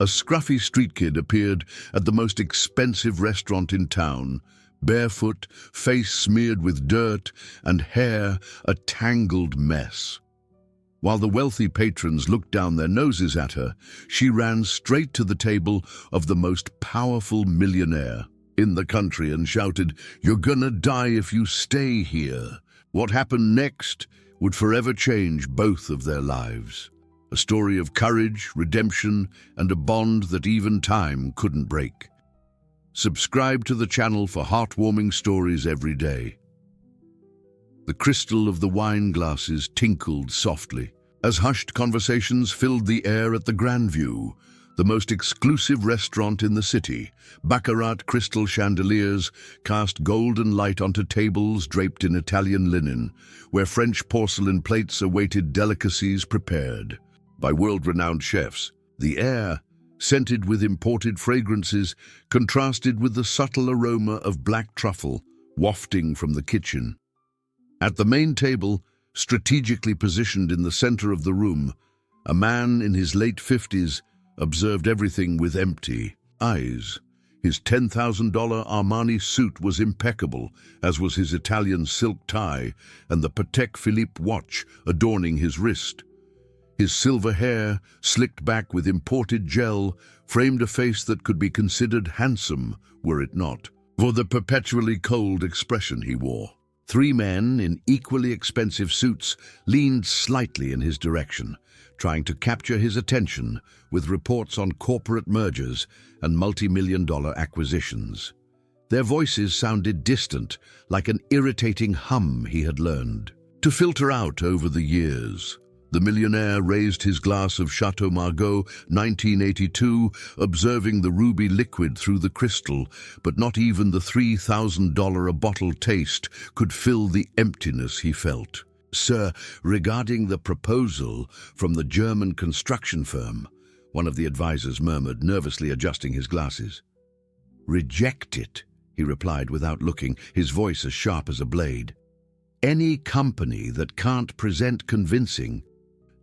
A scruffy street kid appeared at the most expensive restaurant in town, barefoot, face smeared with dirt, and hair a tangled mess. While the wealthy patrons looked down their noses at her, she ran straight to the table of the most powerful millionaire in the country and shouted, "You're gonna die if you stay here." What happened next would forever change both of their lives. A story of courage, redemption, and a bond that even time couldn't break. Subscribe to the channel for heartwarming stories every day. The crystal of the wine glasses tinkled softly as hushed conversations filled the air at the Grandview, the most exclusive restaurant in the city. Baccarat crystal chandeliers cast golden light onto tables draped in Italian linen, where French porcelain plates awaited delicacies prepared by world-renowned chefs. The air, scented with imported fragrances, contrasted with the subtle aroma of black truffle wafting from the kitchen. At the main table, strategically positioned in the center of the room, a man in his late 50s observed everything with empty eyes. His $10,000 Armani suit was impeccable, as was his Italian silk tie and the Patek Philippe watch adorning his wrist. His silver hair, slicked back with imported gel, framed a face that could be considered handsome were it not for the perpetually cold expression he wore. Three men in equally expensive suits leaned slightly in his direction, trying to capture his attention with reports on corporate mergers and multi-million-dollar acquisitions. Their voices sounded distant, like an irritating hum he had learned to filter out over the years. The millionaire raised his glass of Chateau Margaux 1982, observing the ruby liquid through the crystal, but not even the $3,000 a bottle taste could fill the emptiness he felt. "Sir, regarding the proposal from the German construction firm," one of the advisors murmured, nervously adjusting his glasses. "Reject it," he replied without looking, his voice as sharp as a blade. "Any company that can't present convincing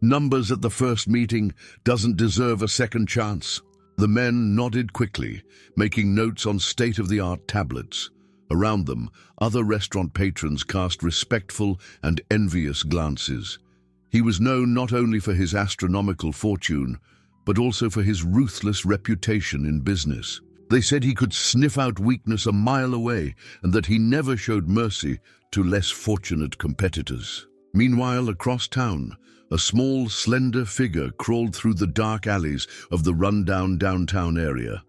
numbers at the first meeting doesn't deserve a second chance." The men nodded quickly, making notes on state-of-the-art tablets. Around them, other restaurant patrons cast respectful and envious glances. He was known not only for his astronomical fortune, but also for his ruthless reputation in business. They said he could sniff out weakness a mile away and that he never showed mercy to less fortunate competitors. Meanwhile, across town, a small, slender figure crawled through the dark alleys of the run-down downtown area.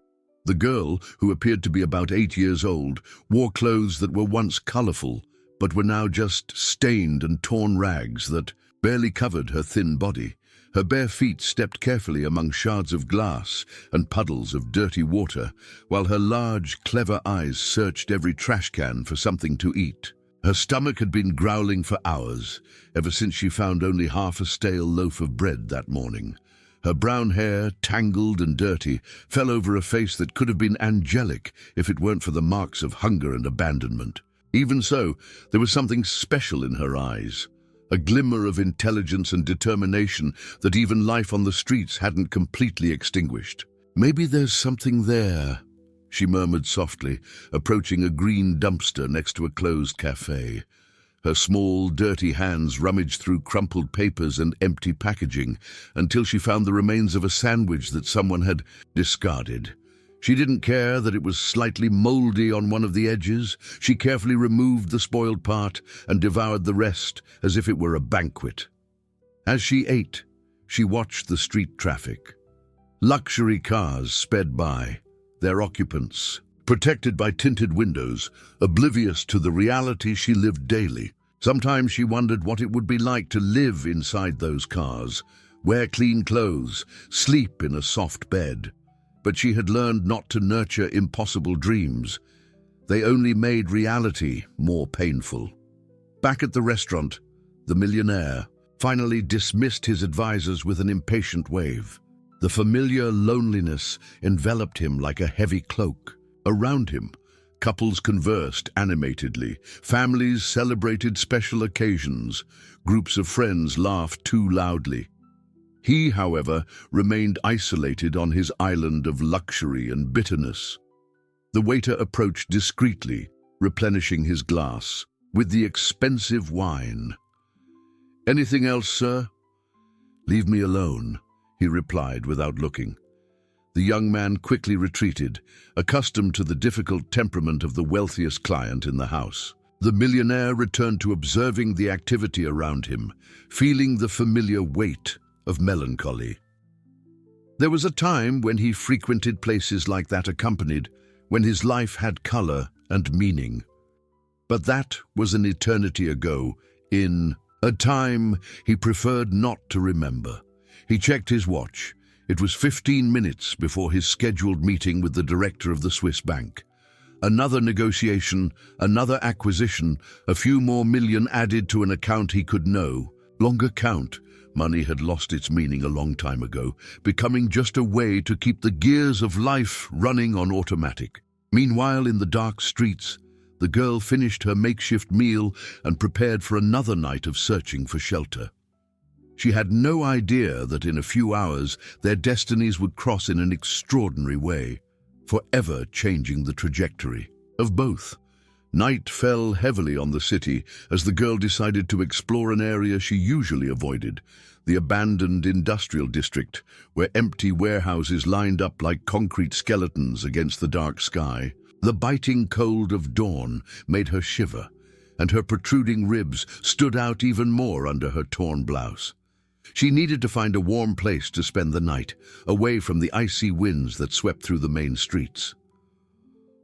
The girl, who appeared to be about 8 years old, wore clothes that were once colorful, but were now just stained and torn rags that barely covered her thin body. Her bare feet stepped carefully among shards of glass and puddles of dirty water, while her large, clever eyes searched every trash can for something to eat. Her stomach had been growling for hours, ever since she found only half a stale loaf of bread that morning. Her brown hair, tangled and dirty, fell over a face that could have been angelic if it weren't for the marks of hunger and abandonment. Even so, there was something special in her eyes, a glimmer of intelligence and determination that even life on the streets hadn't completely extinguished. "Maybe there's something there," she murmured softly, approaching a green dumpster next to a closed cafe. Her small, dirty hands rummaged through crumpled papers and empty packaging until she found the remains of a sandwich that someone had discarded. She didn't care that it was slightly moldy on one of the edges. She carefully removed the spoiled part and devoured the rest as if it were a banquet. As she ate, she watched the street traffic. Luxury cars sped by, their occupants protected by tinted windows, oblivious to the reality she lived daily. Sometimes she wondered what it would be like to live inside those cars, wear clean clothes, sleep in a soft bed. But she had learned not to nurture impossible dreams. They only made reality more painful. Back at the restaurant, the millionaire finally dismissed his advisors with an impatient wave. The familiar loneliness enveloped him like a heavy cloak. Around him, couples conversed animatedly, families celebrated special occasions, groups of friends laughed too loudly. He, however, remained isolated on his island of luxury and bitterness. The waiter approached discreetly, replenishing his glass with the expensive wine. "Anything else, sir?" "Leave me alone," he replied without looking. The young man quickly retreated, accustomed to the difficult temperament of the wealthiest client in the house. The millionaire returned to observing the activity around him, feeling the familiar weight of melancholy. There was a time when he frequented places like that accompanied, when his life had color and meaning. But that was an eternity ago, in a time he preferred not to remember. He checked his watch. It was 15 minutes before his scheduled meeting with the director of the Swiss bank. Another negotiation, another acquisition, a few more million added to an account he could know. Longer count. Money had lost its meaning a long time ago, becoming just a way to keep the gears of life running on automatic. Meanwhile, in the dark streets, the girl finished her makeshift meal and prepared for another night of searching for shelter. She had no idea that in a few hours their destinies would cross in an extraordinary way, forever changing the trajectory of both. Night fell heavily on the city as the girl decided to explore an area she usually avoided, the abandoned industrial district, where empty warehouses lined up like concrete skeletons against the dark sky. The biting cold of dawn made her shiver, and her protruding ribs stood out even more under her torn blouse. She needed to find a warm place to spend the night, away from the icy winds that swept through the main streets.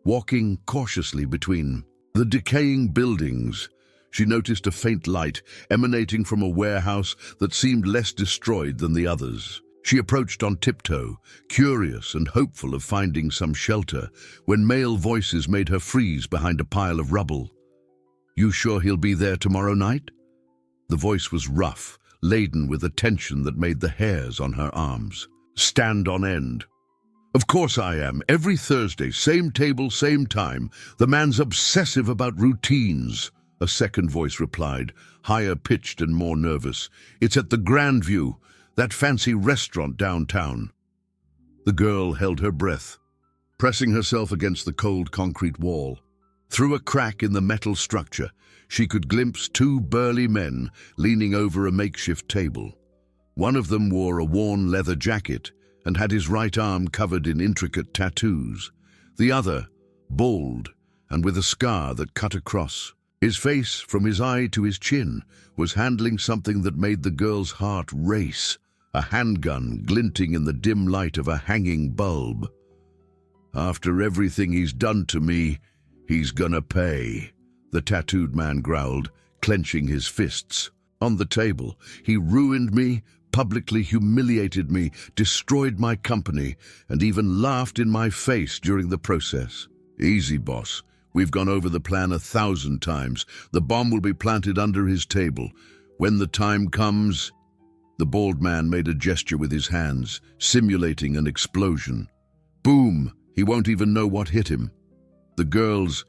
Walking cautiously between the decaying buildings, she noticed a faint light emanating from a warehouse that seemed less destroyed than the others. She approached on tiptoe, curious and hopeful of finding some shelter, when male voices made her freeze behind a pile of rubble. "You sure he'll be there tomorrow night?" The voice was rough, laden with a tension that made the hairs on her arms stand on end. "Of course I am. Every Thursday, same table, same time. The man's obsessive about routines," a second voice replied, higher pitched and more nervous. "It's at the Grandview, that fancy restaurant downtown." The girl held her breath, pressing herself against the cold concrete wall. Through a crack in the metal structure, she could glimpse two burly men leaning over a makeshift table. One of them wore a worn leather jacket and had his right arm covered in intricate tattoos. The other, bald and with a scar that cut across. His face, from his eye to his chin, was handling something that made the girl's heart race, a handgun glinting in the dim light of a hanging bulb. "After everything he's done to me, he's gonna pay," the tattooed man growled, clenching his fists. On the table, "He ruined me, publicly humiliated me, destroyed my company, and even laughed in my face during the process." "Easy, boss. We've gone over the plan 1,000 times. The bomb will be planted under his table. When the time comes..." The bald man made a gesture with his hands, simulating an explosion. Boom! He won't even know what hit him. The girl's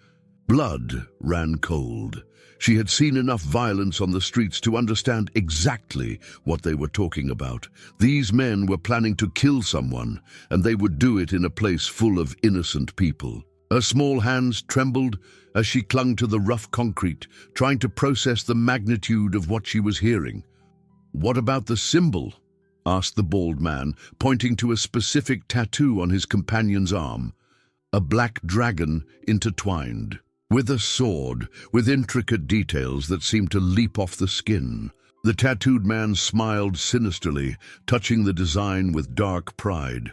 blood ran cold. She had seen enough violence on the streets to understand exactly what they were talking about. These men were planning to kill someone, and they would do it in a place full of innocent people. Her small hands trembled as she clung to the rough concrete, trying to process the magnitude of what she was hearing. "What about the symbol?" asked the bald man, pointing to a specific tattoo on his companion's arm. A black dragon intertwined with a sword, with intricate details that seemed to leap off the skin. The tattooed man smiled sinisterly, touching the design with dark pride.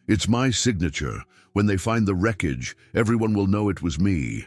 "It's my signature. When they find the wreckage, everyone will know it was me.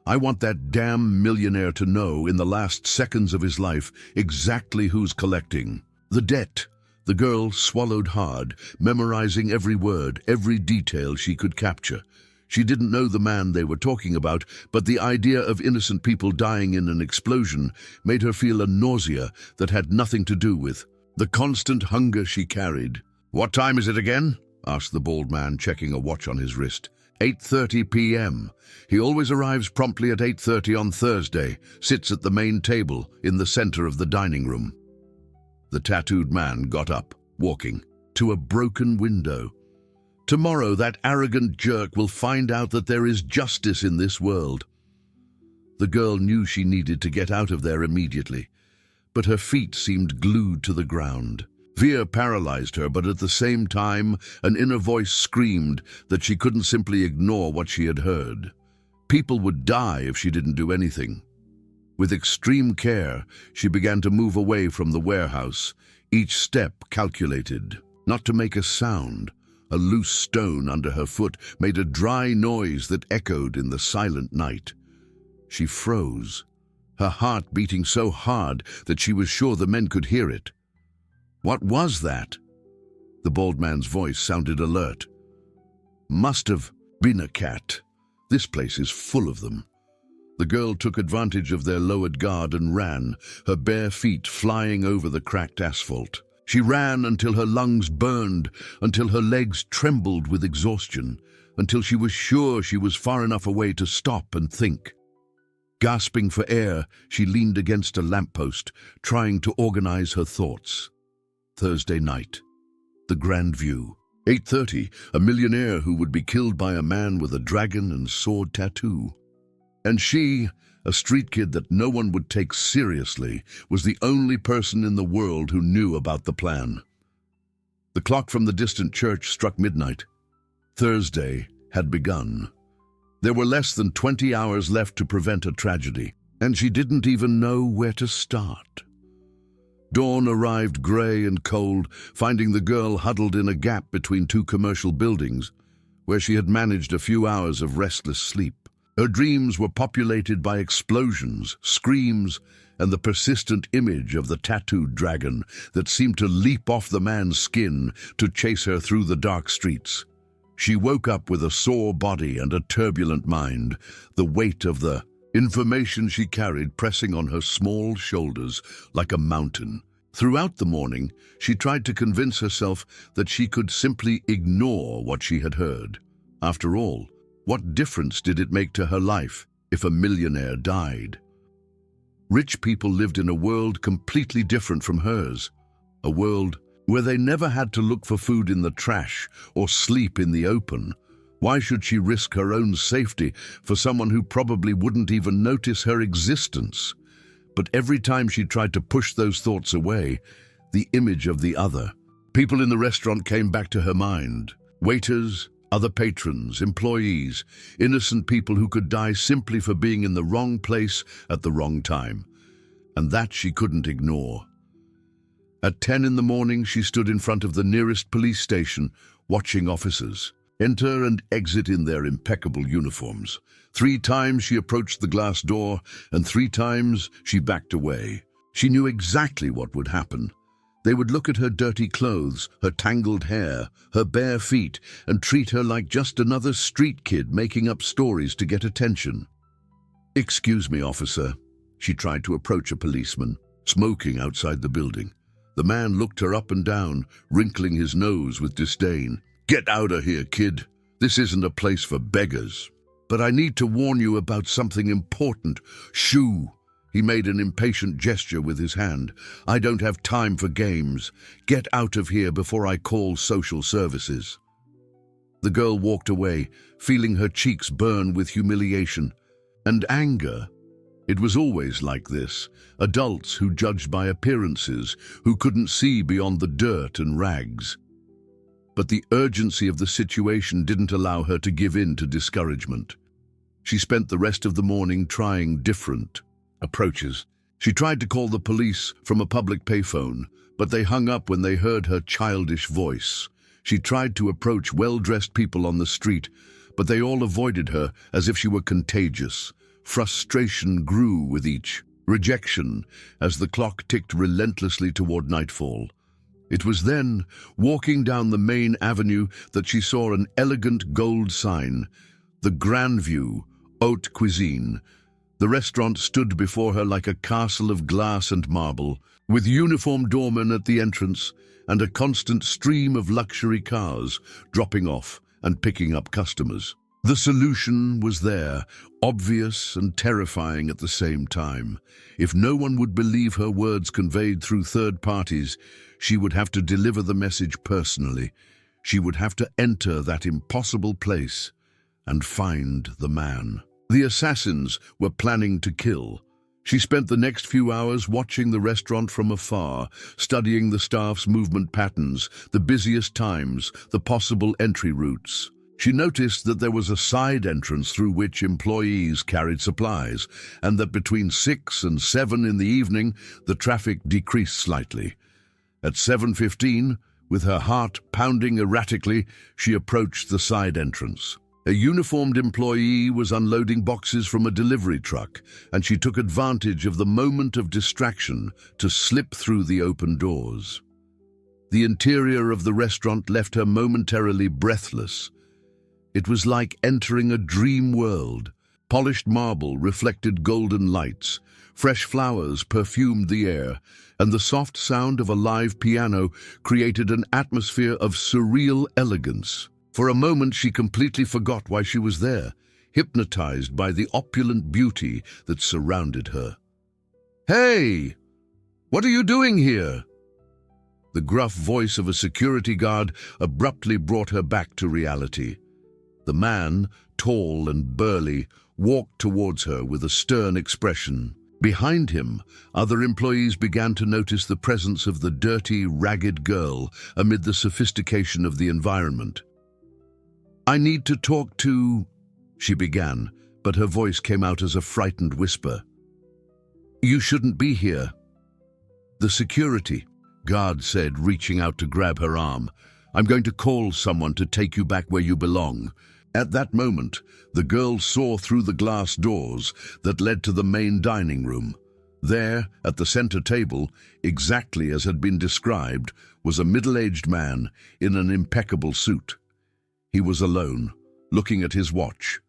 I want that damn millionaire to know, in the last seconds of his life, exactly who's collecting the debt." The girl swallowed hard, memorizing every word, every detail she could capture. She didn't know the man they were talking about, but the idea of innocent people dying in an explosion made her feel a nausea that had nothing to do with the constant hunger she carried. "What time is it again?" asked the bald man, checking a watch on his wrist. 8:30 p.m. He always arrives promptly at 8:30 on Thursday, sits at the main table in the center of the dining room. The tattooed man got up. walking to a broken window. Tomorrow that arrogant jerk will find out that there is justice in this world. The girl knew she needed to get out of there immediately, but her feet seemed glued to the ground. Fear paralyzed her, but at the same time, an inner voice screamed that she couldn't simply ignore what she had heard. People would die if she didn't do anything. With extreme care, she began to move away from the warehouse, each step calculated. Not to make a sound. A loose stone under her foot made a dry noise that echoed in the silent night. She froze, her heart beating so hard that she was sure the men could hear it. What was that? The bald man's voice sounded alert. Must have been a cat. This place is full of them. The girl took advantage of their lowered guard and ran, her bare feet flying over the cracked asphalt. She ran until her lungs burned, until her legs trembled with exhaustion, until she was sure she was far enough away to stop and think. Gasping for air, she leaned against a lamppost, trying to organize her thoughts. Thursday night. The grand view. 8:30, a millionaire who would be killed by a man with a dragon and sword tattoo. And she, a street kid that no one would take seriously, was the only person in the world who knew about the plan. The clock from the distant church struck midnight. Thursday had begun. There were less than 20 hours left to prevent a tragedy, and she didn't even know where to start. Dawn arrived gray and cold, finding the girl huddled in a gap between two commercial buildings, where she had managed a few hours of restless sleep. Her dreams were populated by explosions, screams, and the persistent image of the tattooed dragon that seemed to leap off the man's skin to chase her through the dark streets. She woke up with a sore body and a turbulent mind, the weight of the information she carried pressing on her small shoulders like a mountain. Throughout the morning, she tried to convince herself that she could simply ignore what she had heard. After all, what difference did it make to her life if a millionaire died? Rich people lived in a world completely different from hers, a world where they never had to look for food in the trash or sleep in the open. Why should she risk her own safety for someone who probably wouldn't even notice her existence? But every time she tried to push those thoughts away, the image of the other. People in the restaurant came back to her mind. Waiters, other patrons, employees, innocent people who could die simply for being in the wrong place at the wrong time. And that she couldn't ignore. At 10 in the morning, she stood in front of the nearest police station, watching officers enter and exit in their impeccable uniforms. 3 times she approached the glass door, and 3 times she backed away. She knew exactly what would happen. They would look at her dirty clothes, her tangled hair, her bare feet, and treat her like just another street kid making up stories to get attention. "Excuse me, officer." She tried to approach a policeman, smoking outside the building. The man looked her up and down, wrinkling his nose with disdain. "Get out of here, kid. This isn't a place for beggars. But I need to warn you about something important. Shoo!" He made an impatient gesture with his hand. "I don't have time for games. Get out of here before I call social services." The girl walked away, feeling her cheeks burn with humiliation and anger. It was always like this. Adults who judged by appearances, who couldn't see beyond the dirt and rags. But the urgency of the situation didn't allow her to give in to discouragement. She spent the rest of the morning trying different approaches. She tried to call the police from a public payphone, but they hung up when they heard her childish voice. She tried to approach well-dressed people on the street, but they all avoided her as if she were contagious. Frustration grew with each rejection as the clock ticked relentlessly toward nightfall. It was then, walking down the main avenue, that she saw an elegant gold sign, the Grand View, Haute Cuisine. The restaurant stood before her like a castle of glass and marble, with uniformed doormen at the entrance and a constant stream of luxury cars dropping off and picking up customers. The solution was there, obvious and terrifying at the same time. If no one would believe her words conveyed through third parties, she would have to deliver the message personally. She would have to enter that impossible place and find the man. The assassins were planning to kill. She spent the next few hours watching the restaurant from afar, studying the staff's movement patterns, the busiest times, the possible entry routes. She noticed that there was a side entrance through which employees carried supplies, and that between 6 and 7 in the evening, the traffic decreased slightly. At 7:15, with her heart pounding erratically, she approached the side entrance. A uniformed employee was unloading boxes from a delivery truck, and she took advantage of the moment of distraction to slip through the open doors. The interior of the restaurant left her momentarily breathless. It was like entering a dream world. Polished marble reflected golden lights, fresh flowers perfumed the air, and the soft sound of a live piano created an atmosphere of surreal elegance. For a moment she completely forgot why she was there, hypnotized by the opulent beauty that surrounded her. "Hey! What are you doing here?" The gruff voice of a security guard abruptly brought her back to reality. The man, tall and burly, walked towards her with a stern expression. Behind him, other employees began to notice the presence of the dirty, ragged girl amid the sophistication of the environment. "I need to talk to—" she began, but her voice came out as a frightened whisper. "You shouldn't be here." "The security," guard said, reaching out to grab her arm. "I'm going to call someone to take you back where you belong." At that moment, the girl saw through the glass doors that led to the main dining room. There, at the center table, exactly as had been described, was a middle-aged man in an impeccable suit. He was alone, looking at his watch.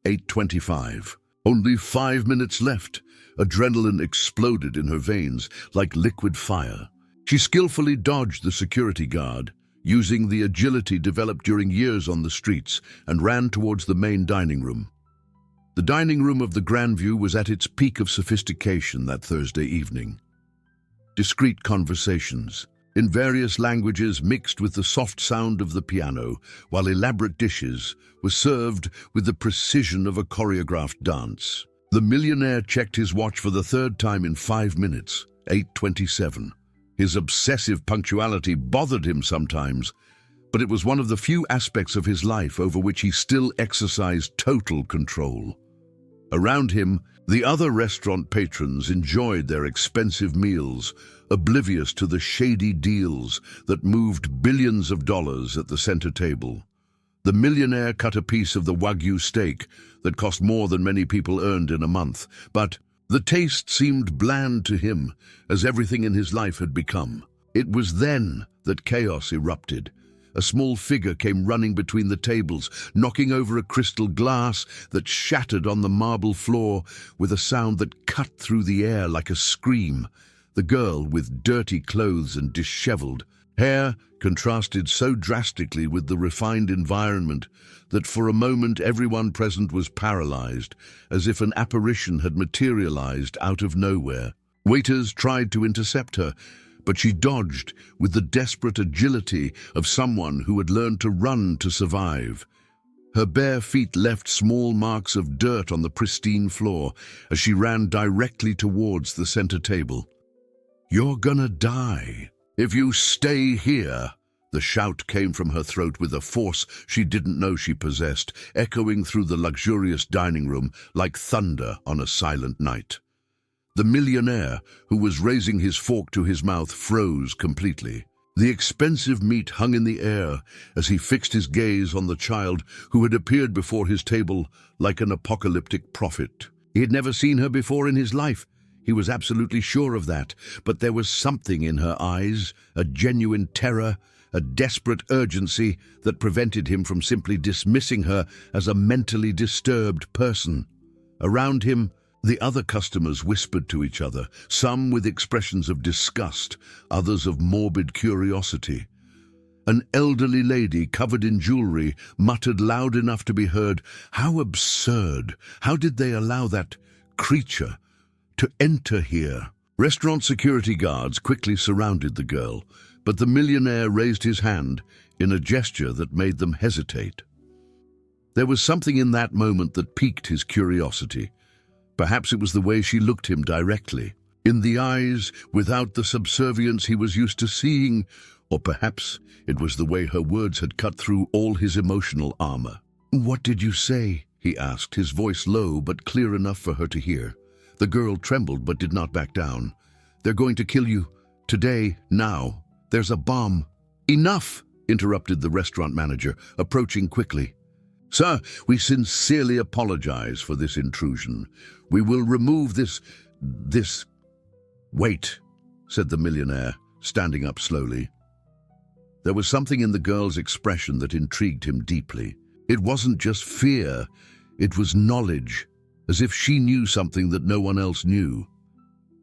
8:25. Only 5 minutes left. Adrenaline exploded in her veins like liquid fire. She skillfully dodged the security guard, using the agility developed during years on the streets, and ran towards the main dining room. The dining room of the Grandview was at its peak of sophistication that Thursday evening. Discreet conversations, in various languages mixed with the soft sound of the piano, while elaborate dishes were served with the precision of a choreographed dance. The millionaire checked his watch for the third time in 5 minutes, 8:27. His obsessive punctuality bothered him sometimes, but it was one of the few aspects of his life over which he still exercised total control. Around him, the other restaurant patrons enjoyed their expensive meals, oblivious to the shady deals that moved billions of dollars at the center table. The millionaire cut a piece of the Wagyu steak that cost more than many people earned in a month, but the taste seemed bland to him, as everything in his life had become. It was then that chaos erupted. A small figure came running between the tables, knocking over a crystal glass that shattered on the marble floor with a sound that cut through the air like a scream. The girl, with dirty clothes and disheveled hair, contrasted so drastically with the refined environment that for a moment everyone present was paralyzed, as if an apparition had materialized out of nowhere. Waiters tried to intercept her, but she dodged with the desperate agility of someone who had learned to run to survive. Her bare feet left small marks of dirt on the pristine floor as she ran directly towards the center table. "You're gonna die if you stay here." The shout came from her throat with a force she didn't know she possessed, echoing through the luxurious dining room like thunder on a silent night. The millionaire, who was raising his fork to his mouth, froze completely. The expensive meat hung in the air as he fixed his gaze on the child who had appeared before his table like an apocalyptic prophet. He had never seen her before in his life. He was absolutely sure of that, but there was something in her eyes, a genuine terror, a desperate urgency that prevented him from simply dismissing her as a mentally disturbed person. Around him, the other customers whispered to each other, some with expressions of disgust, others of morbid curiosity. An elderly lady covered in jewelry muttered loud enough to be heard, "How absurd! How did they allow that creature to enter here?" Restaurant security guards quickly surrounded the girl, but the millionaire raised his hand in a gesture that made them hesitate. There was something in that moment that piqued his curiosity. Perhaps it was the way she looked him directly, in the eyes, without the subservience he was used to seeing, or perhaps it was the way her words had cut through all his emotional armor. "What did you say?" he asked, his voice low but clear enough for her to hear. The girl trembled but did not back down. "They're going to kill you. Today, now. There's a bomb." "Enough!" interrupted the restaurant manager, approaching quickly. "Sir, we sincerely apologize for this intrusion. We will remove this... "Wait," said the millionaire, standing up slowly. There was something in the girl's expression that intrigued him deeply. It wasn't just fear, it was knowledge, as if she knew something that no one else knew.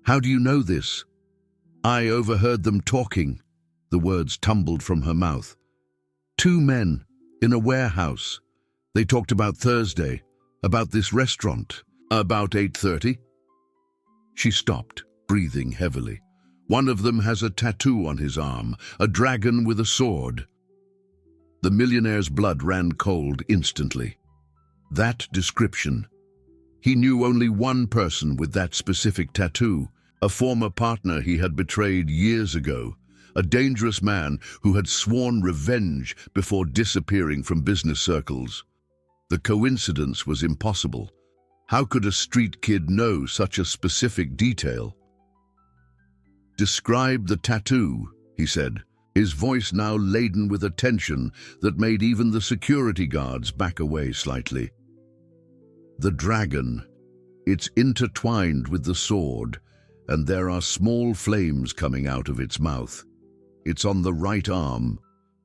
"How do you know this?" "I overheard them talking." The words tumbled from her mouth. "Two men, in a warehouse. They talked about Thursday, about this restaurant, about 8:30. She stopped, breathing heavily. "One of them has a tattoo on his arm, a dragon with a sword." The millionaire's blood ran cold instantly. That description. He knew only one person with that specific tattoo, a former partner he had betrayed years ago, a dangerous man who had sworn revenge before disappearing from business circles. The coincidence was impossible. How could a street kid know such a specific detail? "Describe the tattoo," he said, his voice now laden with a tension that made even the security guards back away slightly. "The dragon. It's intertwined with the sword, and there are small flames coming out of its mouth. It's on the right arm,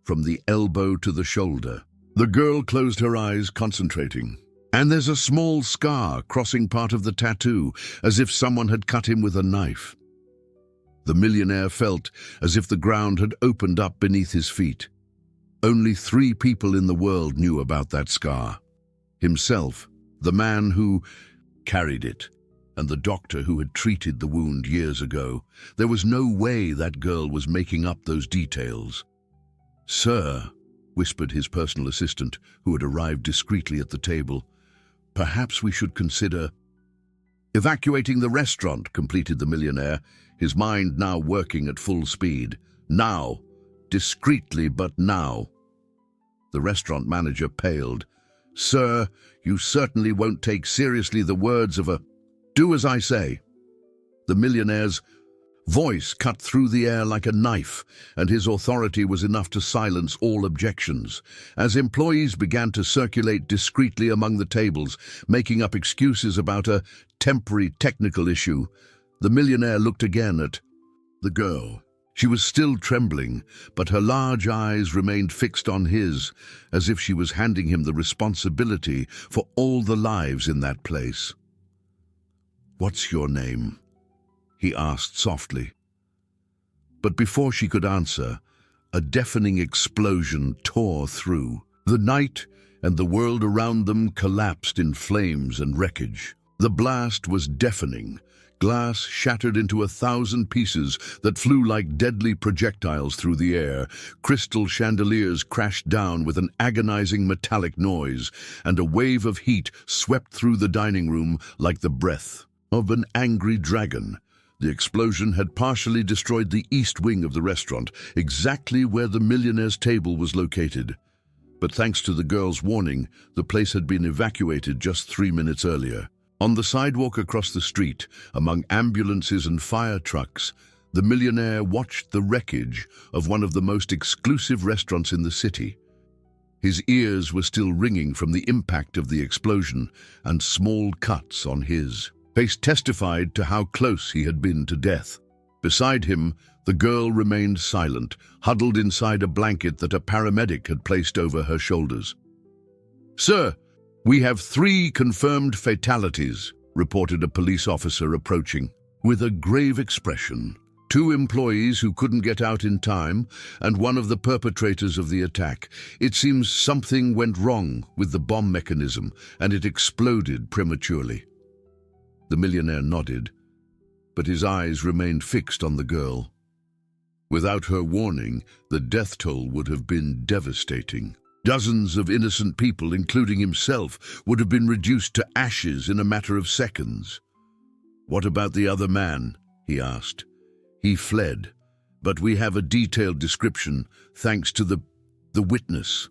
from the elbow to the shoulder." The girl closed her eyes, concentrating. "And there's a small scar crossing part of the tattoo, as if someone had cut him with a knife." The millionaire felt as if the ground had opened up beneath his feet. Only 3 people in the world knew about that scar. Himself, the man who carried it, and the doctor who had treated the wound years ago. There was no way that girl was making up those details. "Sir," whispered his personal assistant, who had arrived discreetly at the table, "perhaps we should consider..." "Evacuating the restaurant," completed the millionaire, his mind now working at full speed. "Now. Discreetly, but now." The restaurant manager paled. "Sir, you certainly won't take seriously the words of a..." "Do as I say." The millionaire's voice cut through the air like a knife, and his authority was enough to silence all objections. As employees began to circulate discreetly among the tables, making up excuses about a temporary technical issue, the millionaire looked again at the girl. She was still trembling, but her large eyes remained fixed on his, as if she was handing him the responsibility for all the lives in that place. "What's your name?" he asked softly. But before she could answer, a deafening explosion tore through. The night and the world around them collapsed in flames and wreckage. The blast was deafening. Glass shattered into 1,000 pieces that flew like deadly projectiles through the air. Crystal chandeliers crashed down with an agonizing metallic noise, and a wave of heat swept through the dining room like the breath of an angry dragon. The explosion had partially destroyed the east wing of the restaurant, exactly where the millionaire's table was located. But thanks to the girl's warning, the place had been evacuated just 3 minutes earlier. On the sidewalk across the street, among ambulances and fire trucks, the millionaire watched the wreckage of one of the most exclusive restaurants in the city. His ears were still ringing from the impact of the explosion, and small cuts on his face testified to how close he had been to death. Beside him, the girl remained silent, huddled inside a blanket that a paramedic had placed over her shoulders. "Sir, we have 3 confirmed fatalities," reported a police officer approaching. With a grave expression, Two employees who couldn't get out in time, and one of the perpetrators of the attack. It seems something went wrong with the bomb mechanism, and it exploded prematurely. The millionaire nodded, but his eyes remained fixed on the girl. Without her warning, the death toll would have been devastating. Dozens of innocent people, including himself, would have been reduced to ashes in a matter of seconds. "What about the other man?" he asked. "He fled, but we have a detailed description thanks to the witness."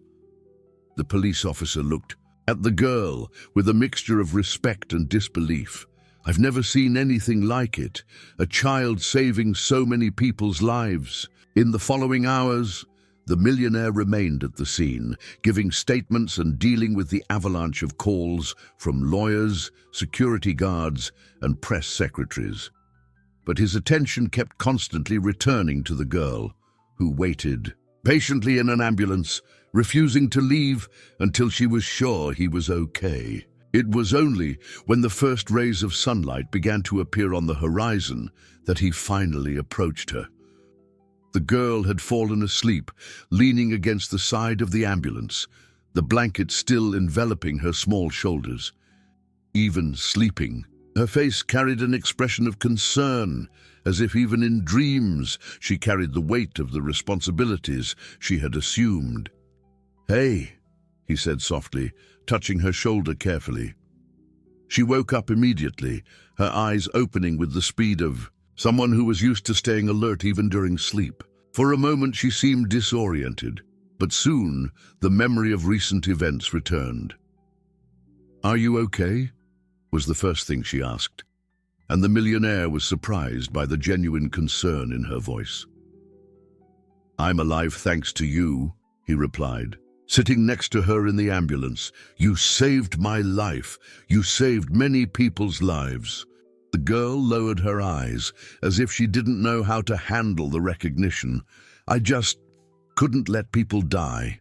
The police officer looked at the girl with a mixture of respect and disbelief. "I've never seen anything like it. A child saving so many people's lives." In the following hours, the millionaire remained at the scene, giving statements and dealing with the avalanche of calls from lawyers, security guards, and press secretaries. But his attention kept constantly returning to the girl, who waited patiently in an ambulance, refusing to leave until she was sure he was okay. It was only when the first rays of sunlight began to appear on the horizon that he finally approached her. The girl had fallen asleep, leaning against the side of the ambulance, the blanket still enveloping her small shoulders. Even sleeping, her face carried an expression of concern, as if even in dreams she carried the weight of the responsibilities she had assumed. "Hey," he said softly, touching her shoulder carefully. She woke up immediately, her eyes opening with the speed of someone who was used to staying alert even during sleep. For a moment she seemed disoriented, but soon the memory of recent events returned. "Are you okay?" was the first thing she asked, and the millionaire was surprised by the genuine concern in her voice. "I'm alive thanks to you," he replied, sitting next to her in the ambulance. "You saved my life. You saved many people's lives." The girl lowered her eyes, as if she didn't know how to handle the recognition. "I just couldn't let people die."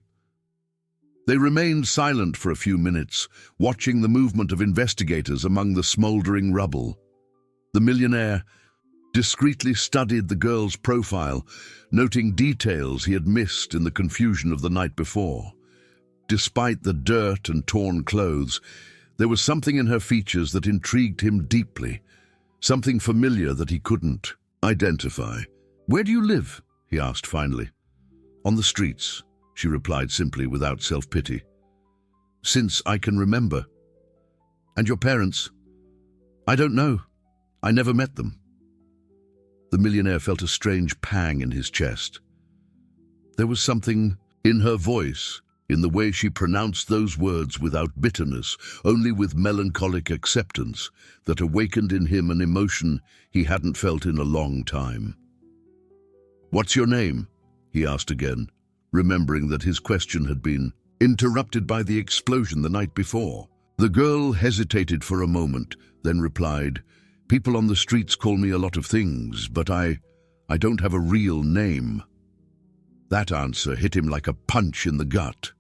They remained silent for a few minutes, watching the movement of investigators among the smoldering rubble. The millionaire discreetly studied the girl's profile, noting details he had missed in the confusion of the night before. Despite the dirt and torn clothes, there was something in her features that intrigued him deeply, something familiar that he couldn't identify. "Where do you live?" he asked finally. "On the streets," she replied simply, without self-pity. "Since I can remember." "And your parents?" "I don't know. I never met them." The millionaire felt a strange pang in his chest. There was something in her voice, in the way she pronounced those words without bitterness, only with melancholic acceptance, that awakened in him an emotion he hadn't felt in a long time. "What's your name?" he asked again, remembering that his question had been interrupted by the explosion the night before. The girl hesitated for a moment, then replied, "People on the streets call me a lot of things, but I don't have a real name." That answer hit him like a punch in the gut.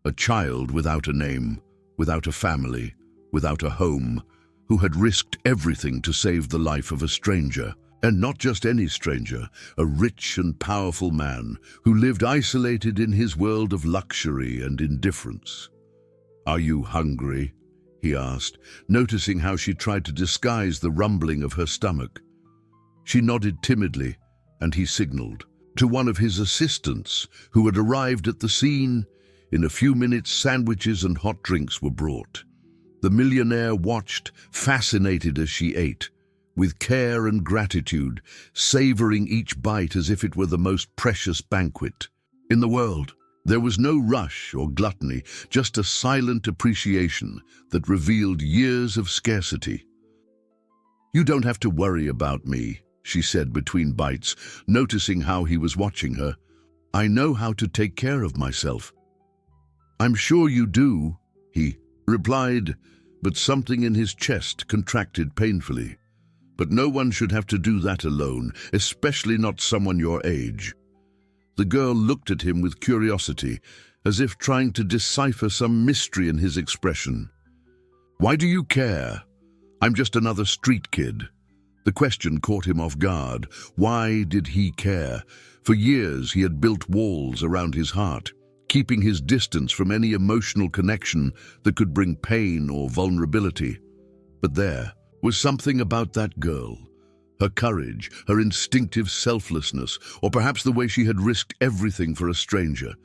A child without a name, without a family, without a home, who had risked everything to save the life of a stranger. And not just any stranger, a rich and powerful man who lived isolated in his world of luxury and indifference. "Are you hungry?" he asked, noticing how she tried to disguise the rumbling of her stomach. She nodded timidly, and he signaled to one of his assistants, who had arrived at the scene. In a few minutes, sandwiches and hot drinks were brought. The millionaire watched, fascinated as she ate, with care and gratitude, savoring each bite as if it were the most precious banquet in the world. There was no rush or gluttony, just a silent appreciation that revealed years of scarcity. "You don't have to worry about me," she said between bites, noticing how he was watching her. "I know how to take care of myself." "I'm sure you do," he replied, but something in his chest contracted painfully. "But no one should have to do that alone, especially not someone your age." The girl looked at him with curiosity, as if trying to decipher some mystery in his expression. "Why do you care? I'm just another street kid." The question caught him off guard. Why did he care? For years he had built walls around his heart, keeping his distance from any emotional connection that could bring pain or vulnerability. But there was something about that girl. Her courage, her instinctive selflessness, or perhaps the way she had risked everything for a stranger,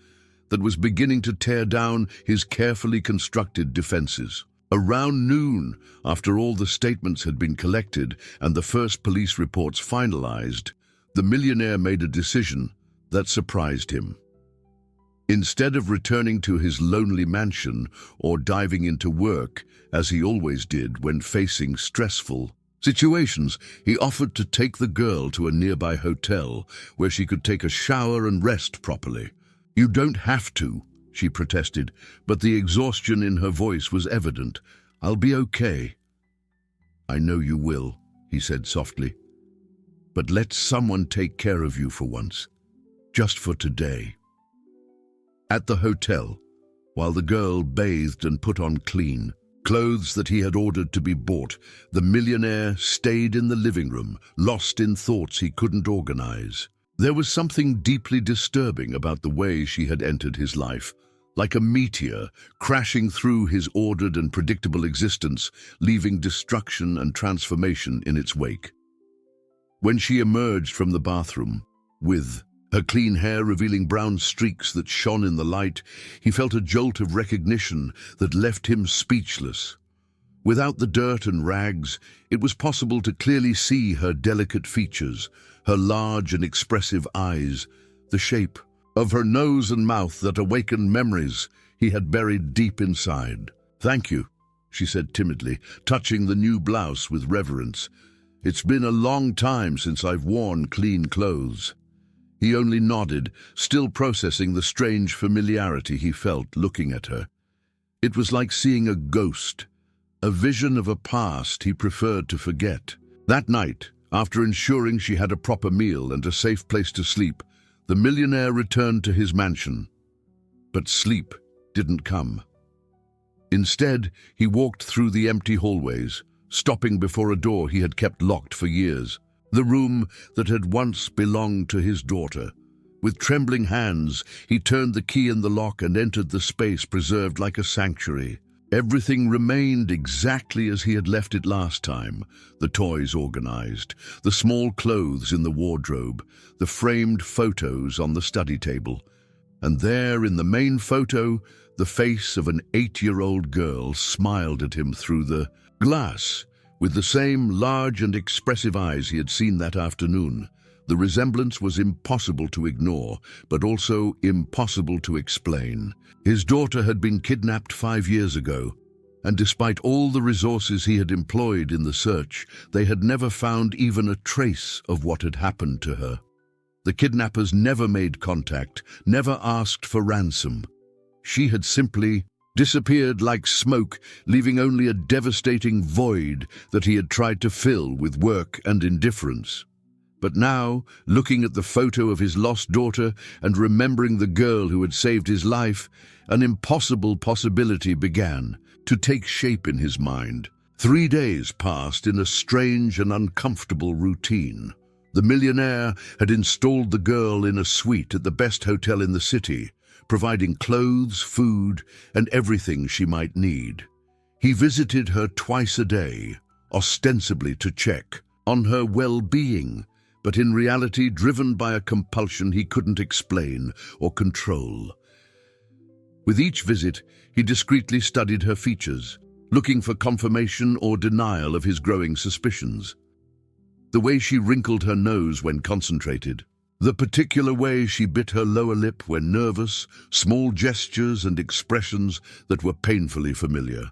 that was beginning to tear down his carefully constructed defenses. Around noon, after all the statements had been collected and the first police reports finalized, the millionaire made a decision that surprised him. Instead of returning to his lonely mansion or diving into work, as he always did when facing stressful situations, he offered to take the girl to a nearby hotel where she could take a shower and rest properly. "You don't have to," she protested, but the exhaustion in her voice was evident. "I'll be okay." "I know you will," he said softly. "But let someone take care of you for once, just for today." At the hotel, while the girl bathed and put on clean clothes that he had ordered to be bought, the millionaire stayed in the living room, lost in thoughts he couldn't organize. There was something deeply disturbing about the way she had entered his life, like a meteor crashing through his ordered and predictable existence, leaving destruction and transformation in its wake. When she emerged from the bathroom, with her clean hair revealing brown streaks that shone in the light, he felt a jolt of recognition that left him speechless. Without the dirt and rags, it was possible to clearly see her delicate features, her large and expressive eyes, the shape of her nose and mouth that awakened memories he had buried deep inside. "Thank you," she said timidly, touching the new blouse with reverence. "It's been a long time since I've worn clean clothes." He only nodded, still processing the strange familiarity he felt looking at her. It was like seeing a ghost, a vision of a past he preferred to forget. That night, after ensuring she had a proper meal and a safe place to sleep, the millionaire returned to his mansion. But sleep didn't come. Instead, he walked through the empty hallways, stopping before a door he had kept locked for years. The room that had once belonged to his daughter. With trembling hands, he turned the key in the lock and entered the space preserved like a sanctuary. Everything remained exactly as he had left it last time. The toys organized, the small clothes in the wardrobe, the framed photos on the study table. And there, in the main photo, the face of an 8-year-old girl smiled at him through the glass, with the same large and expressive eyes he had seen that afternoon. The resemblance was impossible to ignore, but also impossible to explain. His daughter had been kidnapped 5 years ago, and despite all the resources he had employed in the search, they had never found even a trace of what had happened to her. The kidnappers never made contact, never asked for ransom. She had simply disappeared like smoke, leaving only a devastating void that he had tried to fill with work and indifference. But now, looking at the photo of his lost daughter and remembering the girl who had saved his life, an impossible possibility began to take shape in his mind. 3 days passed in a strange and uncomfortable routine. The millionaire had installed the girl in a suite at the best hotel in the city, providing clothes, food, and everything she might need. He visited her twice a day, ostensibly to check on her well-being, but in reality driven by a compulsion he couldn't explain or control. With each visit, he discreetly studied her features, looking for confirmation or denial of his growing suspicions. The way she wrinkled her nose when concentrated, the particular way she bit her lower lip when nervous, small gestures and expressions that were painfully familiar.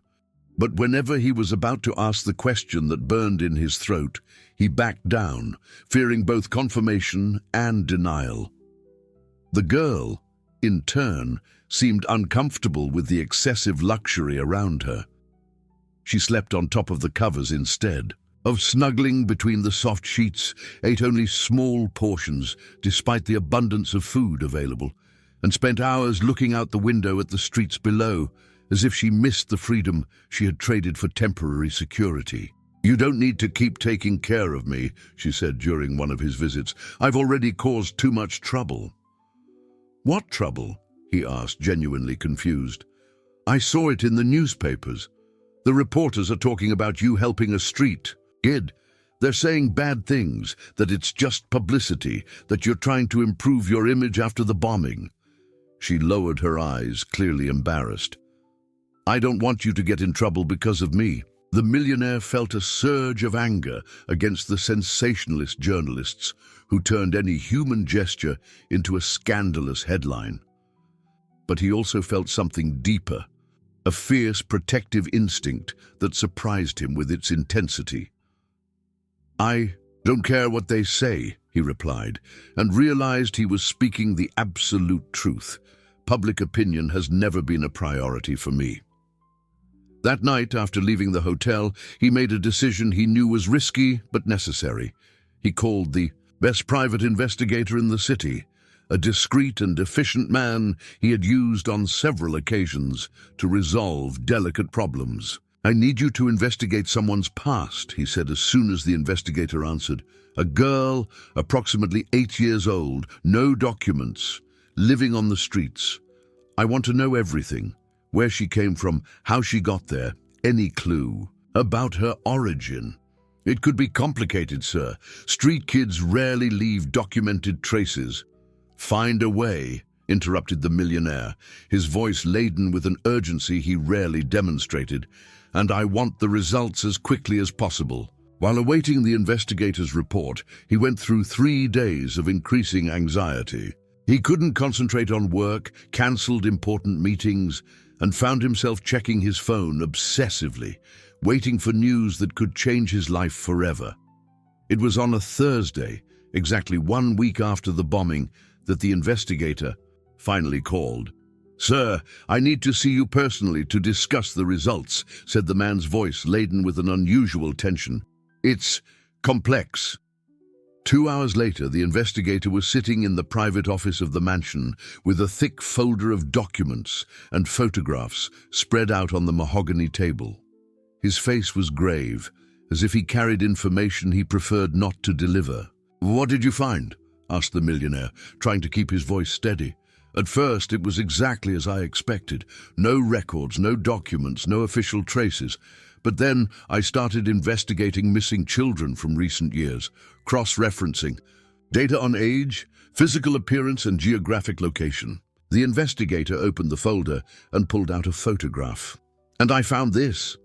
But whenever he was about to ask the question that burned in his throat, he backed down, fearing both confirmation and denial. The girl, in turn, seemed uncomfortable with the excessive luxury around her. She slept on top of the covers instead of snuggling between the soft sheets, ate only small portions despite the abundance of food available, and spent hours looking out the window at the streets below, as if she missed the freedom she had traded for temporary security. "You don't need to keep taking care of me," she said during one of his visits. "I've already caused too much trouble." "What trouble?" he asked, genuinely confused. "I saw it in the newspapers. The reporters are talking about you helping a street kid. They're saying bad things, that it's just publicity, that you're trying to improve your image after the bombing." She lowered her eyes, clearly embarrassed. "I don't want you to get in trouble because of me." The millionaire felt a surge of anger against the sensationalist journalists who turned any human gesture into a scandalous headline. But he also felt something deeper, a fierce protective instinct that surprised him with its intensity. "I don't care what they say," he replied, and realized he was speaking the absolute truth. "Public opinion has never been a priority for me." That night, after leaving the hotel, he made a decision he knew was risky but necessary. He called the best private investigator in the city, a discreet and efficient man he had used on several occasions to resolve delicate problems. "I need you to investigate someone's past," he said as soon as the investigator answered. "A girl, approximately 8 years old, no documents, living on the streets. I want to know everything. Where she came from, how she got there, any clue about her origin." "It could be complicated, sir. Street kids rarely leave documented traces." "Find a way," interrupted the millionaire, his voice laden with an urgency he rarely demonstrated. "And I want the results as quickly as possible." While awaiting the investigator's report, he went through 3 days of increasing anxiety. He couldn't concentrate on work, cancelled important meetings, and found himself checking his phone obsessively, waiting for news that could change his life forever. It was on a Thursday, exactly 1 week after the bombing, that the investigator finally called. "Sir, I need to see you personally to discuss the results," said the man's voice laden with an unusual tension. "It's complex." 2 hours later, the investigator was sitting in the private office of the mansion with a thick folder of documents and photographs spread out on the mahogany table. His face was grave, as if he carried information he preferred not to deliver. "What did you find?" asked the millionaire, trying to keep his voice steady. "At first, it was exactly as I expected. No records, no documents, no official traces. But then I started investigating missing children from recent years, cross-referencing data on age, physical appearance, and geographic location." The investigator opened the folder and pulled out a photograph. "And I found this."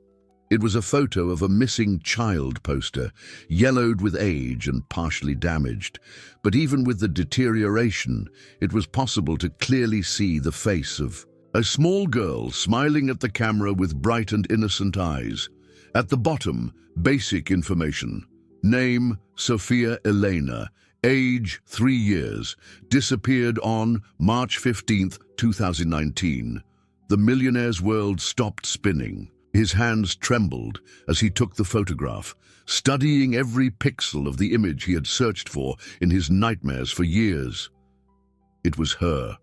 It was a photo of a missing child poster, yellowed with age and partially damaged. But even with the deterioration, it was possible to clearly see the face of a small girl smiling at the camera with bright and innocent eyes. At the bottom, basic information. Name, Sophia Elena. Age, 3 years. Disappeared on March 15th, 2019. The millionaire's world stopped spinning. His hands trembled as he took the photograph, studying every pixel of the image he had searched for in his nightmares for years. It was her.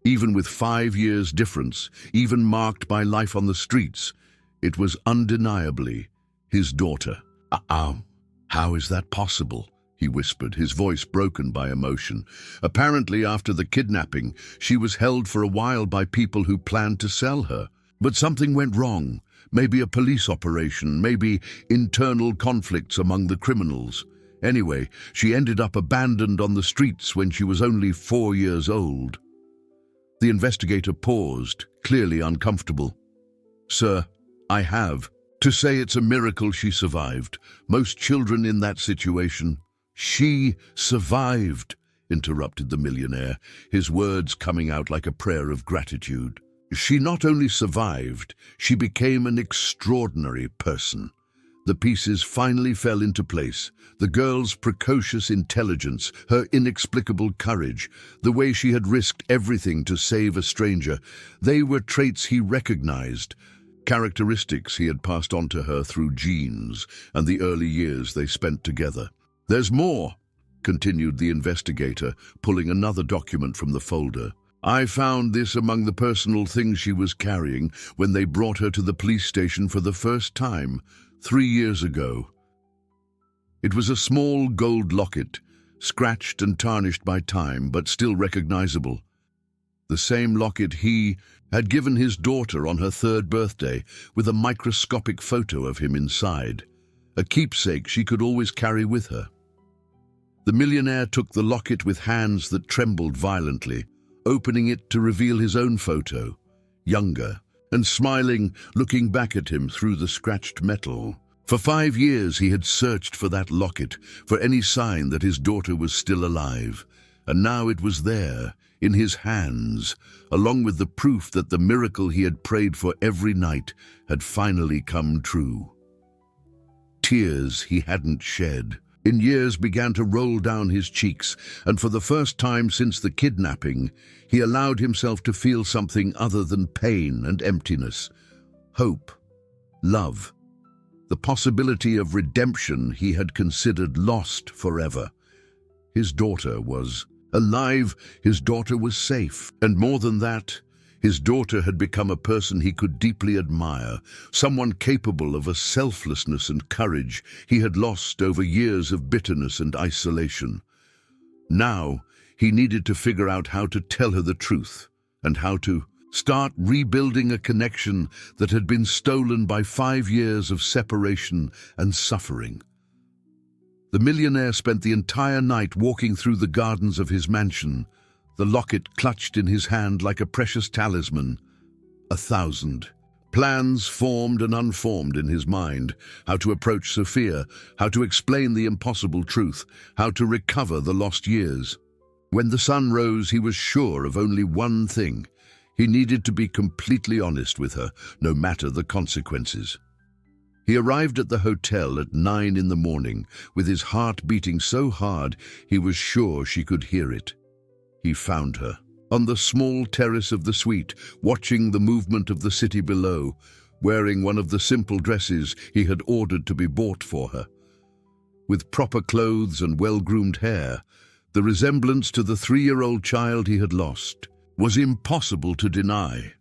Even with 5 years difference, even marked by life on the streets, it was undeniably his daughter. How is that possible?" he whispered, his voice broken by emotion. "Apparently, after the kidnapping, she was held for a while by people who planned to sell her. But something went wrong. Maybe a police operation, maybe internal conflicts among the criminals. Anyway, she ended up abandoned on the streets when she was only 4 years old." The investigator paused, clearly uncomfortable. "Sir, I have to say it's a miracle she survived. Most children in that situation—" "She survived," interrupted the millionaire, his words coming out like a prayer of gratitude. "She not only survived, she became an extraordinary person." The pieces finally fell into place. The girl's precocious intelligence, her inexplicable courage, the way she had risked everything to save a stranger, they were traits he recognized, characteristics he had passed on to her through genes and the early years they spent together. "There's more," continued the investigator, pulling another document from the folder. I found this among the personal things she was carrying when they brought her to the police station for the first time, 3 years ago. It was a small gold locket, scratched and tarnished by time, but still recognizable. The same locket he had given his daughter on her 3rd birthday, with a microscopic photo of him inside, a keepsake she could always carry with her. The millionaire took the locket with hands that trembled violently, opening it to reveal his own photo, younger, and smiling, looking back at him through the scratched metal. For 5 years he had searched for that locket, for any sign that his daughter was still alive, and now it was there, in his hands, along with the proof that the miracle he had prayed for every night had finally come true. Tears he hadn't shed in years began to roll down his cheeks, and for the first time since the kidnapping, he allowed himself to feel something other than pain and emptiness. Hope, love, the possibility of redemption he had considered lost forever. His daughter was alive, his daughter was safe, and more than that, his daughter had become a person he could deeply admire, someone capable of a selflessness and courage he had lost over years of bitterness and isolation. Now, he needed to figure out how to tell her the truth, and how to start rebuilding a connection that had been stolen by 5 years of separation and suffering. The millionaire spent the entire night walking through the gardens of his mansion, the locket clutched in his hand like a precious talisman. 1,000 plans formed and unformed in his mind: how to approach Sophia, how to explain the impossible truth, how to recover the lost years. When the sun rose, he was sure of only one thing. He needed to be completely honest with her, no matter the consequences. He arrived at the hotel at 9 in the morning, with his heart beating so hard he was sure she could hear it. He found her on the small terrace of the suite, watching the movement of the city below, wearing one of the simple dresses he had ordered to be bought for her. With proper clothes and well-groomed hair, the resemblance to the 3-year-old child he had lost was impossible to deny.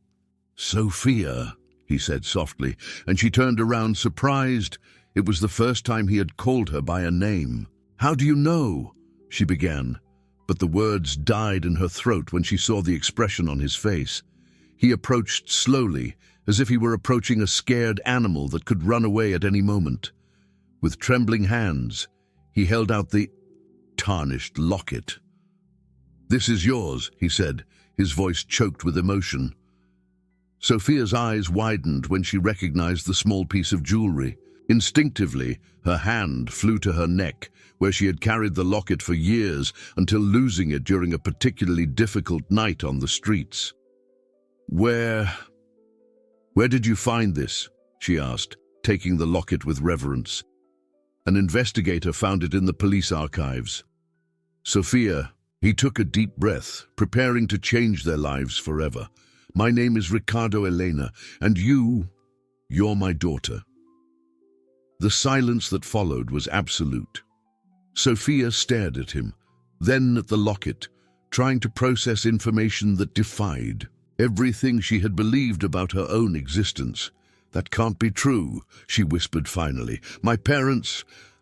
"Sophia," he said softly, and she turned around surprised. It was the first time he had called her by a name. "How do you know?" she began, but the words died in her throat when she saw the expression on his face. He approached slowly, as if he were approaching a scared animal that could run away at any moment. With trembling hands, he held out the tarnished locket. "This is yours," he said, his voice choked with emotion. Sophia's eyes widened when she recognized the small piece of jewelry. Instinctively, her hand flew to her neck, where she had carried the locket for years until losing it during a particularly difficult night on the streets. Where did you find this?" she asked, taking the locket with reverence. "An investigator found it in the police archives." "Sophia," he took a deep breath, preparing to change their lives forever. "My name is Ricardo Elena, and you're my daughter." The silence that followed was absolute. Sophia stared at him, then at the locket, trying to process information that defied everything she had believed about her own existence. "That can't be true," she whispered finally.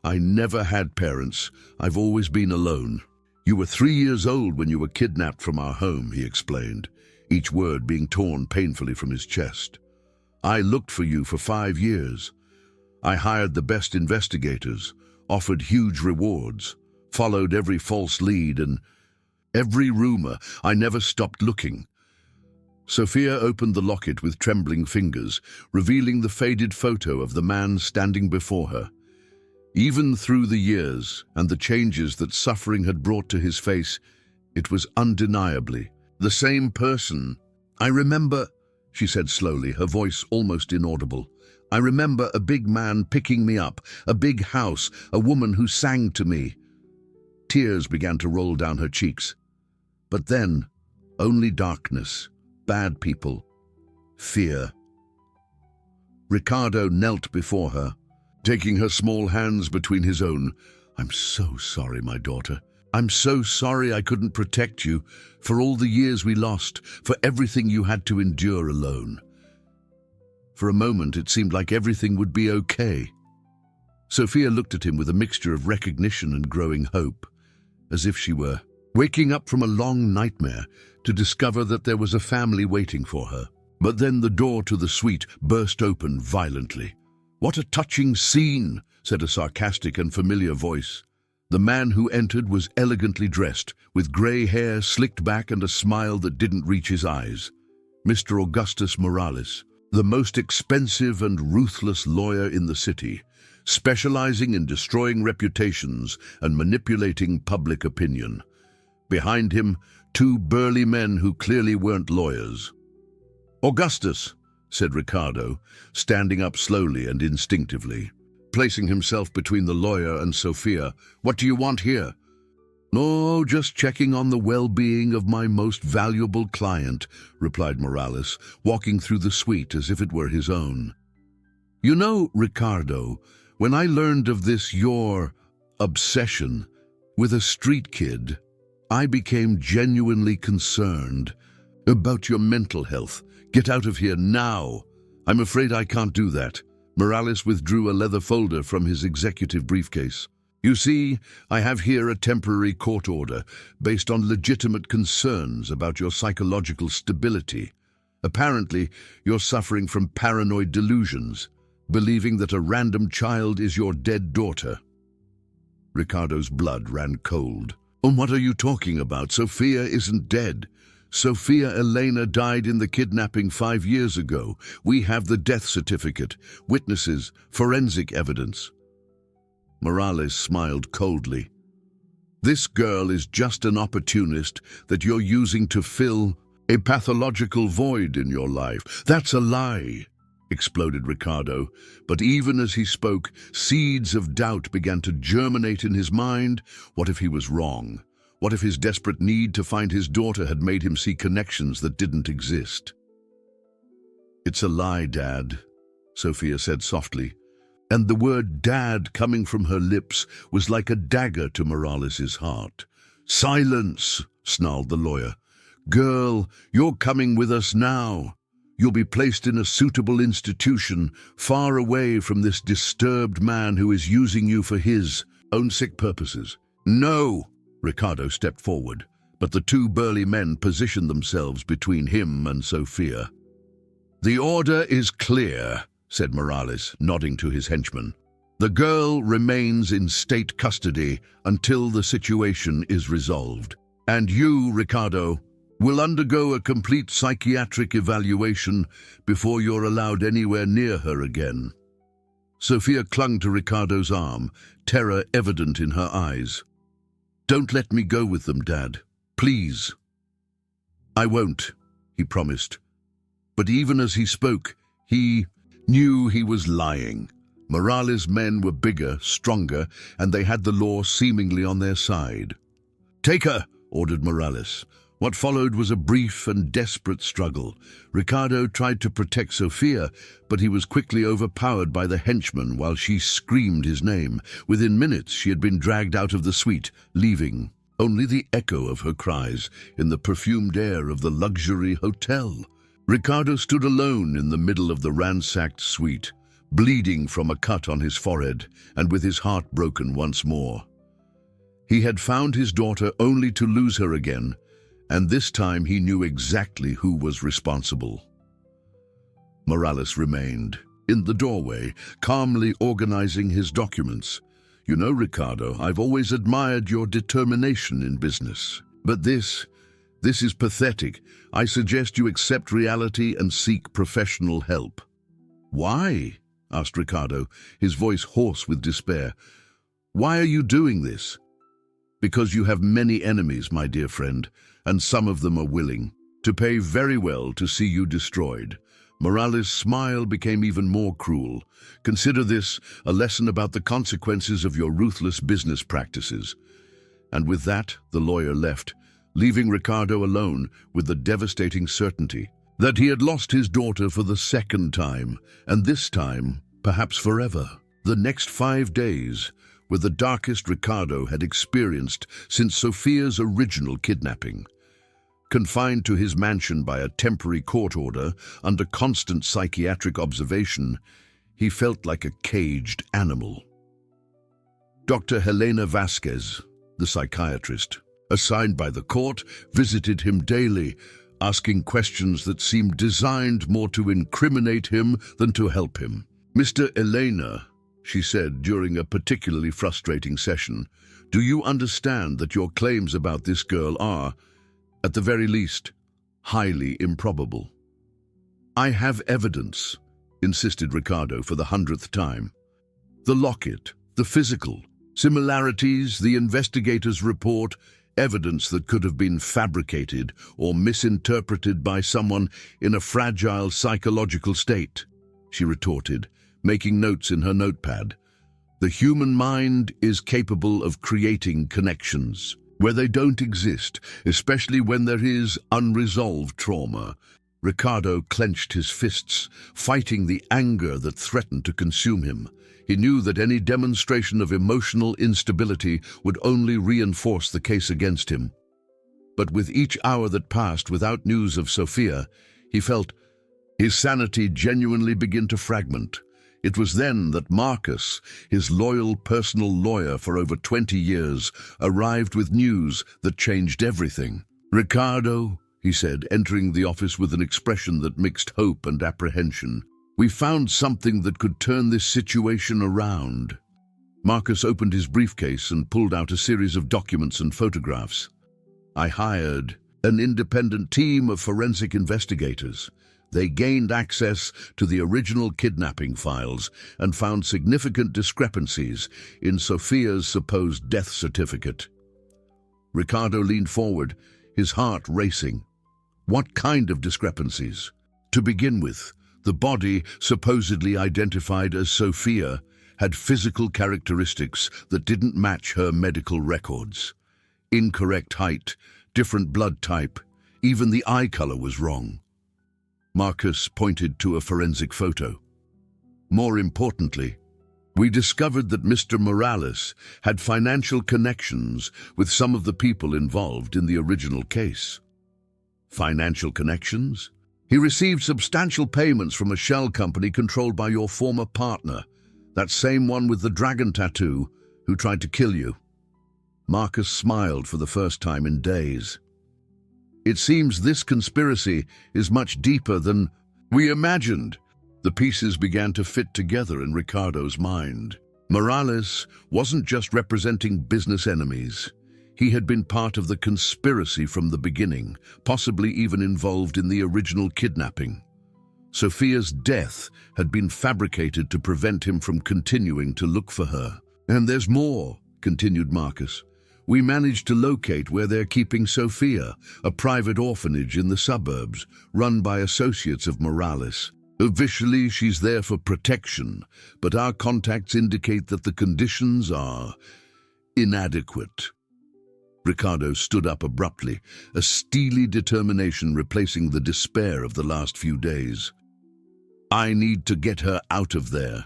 I never had parents. I've always been alone." "You were 3 years old when you were kidnapped from our home," he explained, each word being torn painfully from his chest. "I looked for you for 5 years. I hired the best investigators, offered huge rewards, followed every false lead and every rumor. I never stopped looking." Sophia opened the locket with trembling fingers, revealing the faded photo of the man standing before her. Even through the years and the changes that suffering had brought to his face, it was undeniably the same person. "I remember," she said slowly, her voice almost inaudible. "I remember a big man picking me up, a big house, a woman who sang to me." Tears began to roll down her cheeks. But then, only darkness, bad people, fear. Ricardo knelt before her, taking her small hands between his own. "I'm so sorry, my daughter." I'm so sorry I couldn't protect you, for all the years we lost, for everything you had to endure alone. For a moment it seemed like everything would be okay. Sophia looked at him with a mixture of recognition and growing hope, as if she were waking up from a long nightmare to discover that there was a family waiting for her. But then the door to the suite burst open violently. "What a touching scene," said a sarcastic and familiar voice. The man who entered was elegantly dressed, with grey hair slicked back and a smile that didn't reach his eyes. Mr. Augustus Morales, the most expensive and ruthless lawyer in the city, specializing in destroying reputations and manipulating public opinion. Behind him, two burly men who clearly weren't lawyers. "Augustus," said Ricardo, standing up slowly and instinctively, placing himself between the lawyer and Sophia. "What do you want here?" "No, just checking on the well-being of my most valuable client," replied Morales, walking through the suite as if it were his own. "You know, Ricardo, when I learned of your obsession with a street kid, I became genuinely concerned about your mental health. Get out of here now." "I'm afraid I can't do that." Morales withdrew a leather folder from his executive briefcase. "You see, I have here a temporary court order based on legitimate concerns about your psychological stability. Apparently, you're suffering from paranoid delusions, believing that a random child is your dead daughter." Ricardo's blood ran cold. "And what are you talking about? Sophia isn't dead. Sophia Elena died in the kidnapping 5 years ago. We have the death certificate, witnesses, forensic evidence." Morales smiled coldly. "This girl is just an opportunist that you're using to fill a pathological void in your life." "That's a lie," exploded Ricardo. But even as he spoke, seeds of doubt began to germinate in his mind. What if he was wrong? What if his desperate need to find his daughter had made him see connections that didn't exist? "It's a lie, Dad," Sophia said softly, and the word "Dad" coming from her lips was like a dagger to Morales's heart. "Silence," snarled the lawyer. "Girl, you're coming with us now. You'll be placed in a suitable institution, far away from this disturbed man who is using you for his own sick purposes." "No!" Ricardo stepped forward, but the two burly men positioned themselves between him and Sophia. "The order is clear," said Morales, nodding to his henchman. "The girl remains in state custody until the situation is resolved. And you, Ricardo, will undergo a complete psychiatric evaluation before you're allowed anywhere near her again." Sophia clung to Ricardo's arm, terror evident in her eyes. "Don't let me go with them, Dad. Please." "I won't," he promised. But even as he spoke, he knew he was lying. Morales' men were bigger, stronger, and they had the law seemingly on their side. "Take her," ordered Morales. What followed was a brief and desperate struggle. Ricardo tried to protect Sophia, but he was quickly overpowered by the henchman while she screamed his name. Within minutes, she had been dragged out of the suite, leaving only the echo of her cries in the perfumed air of the luxury hotel. Ricardo stood alone in the middle of the ransacked suite, bleeding from a cut on his forehead and with his heart broken once more. He had found his daughter only to lose her again, and this time he knew exactly who was responsible. Morales remained in the doorway, calmly organizing his documents. "You know, Ricardo, I've always admired your determination in business. But this is pathetic. I suggest you accept reality and seek professional help." "Why?" asked Ricardo, his voice hoarse with despair. "Why are you doing this?" "Because you have many enemies, my dear friend, and some of them are willing to pay very well to see you destroyed." Morales' smile became even more cruel. "Consider this a lesson about the consequences of your ruthless business practices." And with that, the lawyer left, leaving Ricardo alone with the devastating certainty that he had lost his daughter for the second time, and this time, perhaps forever. The next 5 days were the darkest Ricardo had experienced since Sophia's original kidnapping. Confined to his mansion by a temporary court order under constant psychiatric observation, he felt like a caged animal. Dr. Helena Vasquez, the psychiatrist, assigned by the court, visited him daily, asking questions that seemed designed more to incriminate him than to help him. "Mr. Elena," she said during a particularly frustrating session, "do you understand that your claims about this girl are, at the very least, highly improbable?" "I have evidence," insisted Ricardo for the 100th time. "The locket, the physical similarities, the investigator's report, evidence that could have been fabricated or misinterpreted by someone in a fragile psychological state," she retorted, making notes in her notepad. "The human mind is capable of creating connections where they don't exist, especially when there is unresolved trauma." Ricardo clenched his fists, fighting the anger that threatened to consume him. He knew that any demonstration of emotional instability would only reinforce the case against him. But with each hour that passed without news of Sophia, he felt his sanity genuinely begin to fragment. It was then that Marcus, his loyal personal lawyer for over 20 years, arrived with news that changed everything. "Ricardo," he said, entering the office with an expression that mixed hope and apprehension, "we found something that could turn this situation around." Marcus opened his briefcase and pulled out a series of documents and photographs. "I hired an independent team of forensic investigators. They gained access to the original kidnapping files and found significant discrepancies in Sophia's supposed death certificate." Ricardo leaned forward, his heart racing. What kind of discrepancies? To begin with, the body, supposedly identified as Sophia, had physical characteristics that didn't match her medical records. Incorrect height, different blood type, even the eye color was wrong. Marcus pointed to a forensic photo. "More importantly, we discovered that Mr. Morales had financial connections with some of the people involved in the original case." "Financial connections?" "He received substantial payments from a shell company controlled by your former partner, that same one with the dragon tattoo who tried to kill you." Marcus smiled for the first time in days. "It seems this conspiracy is much deeper than we imagined." The pieces began to fit together in Ricardo's mind. Morales wasn't just representing business enemies. He had been part of the conspiracy from the beginning, possibly even involved in the original kidnapping. Sophia's death had been fabricated to prevent him from continuing to look for her. "And there's more," continued Marcus. "We managed to locate where they're keeping Sophia, a private orphanage in the suburbs, run by associates of Morales. Officially, she's there for protection, but our contacts indicate that the conditions are inadequate." Ricardo stood up abruptly, a steely determination replacing the despair of the last few days. "I need to get her out of there."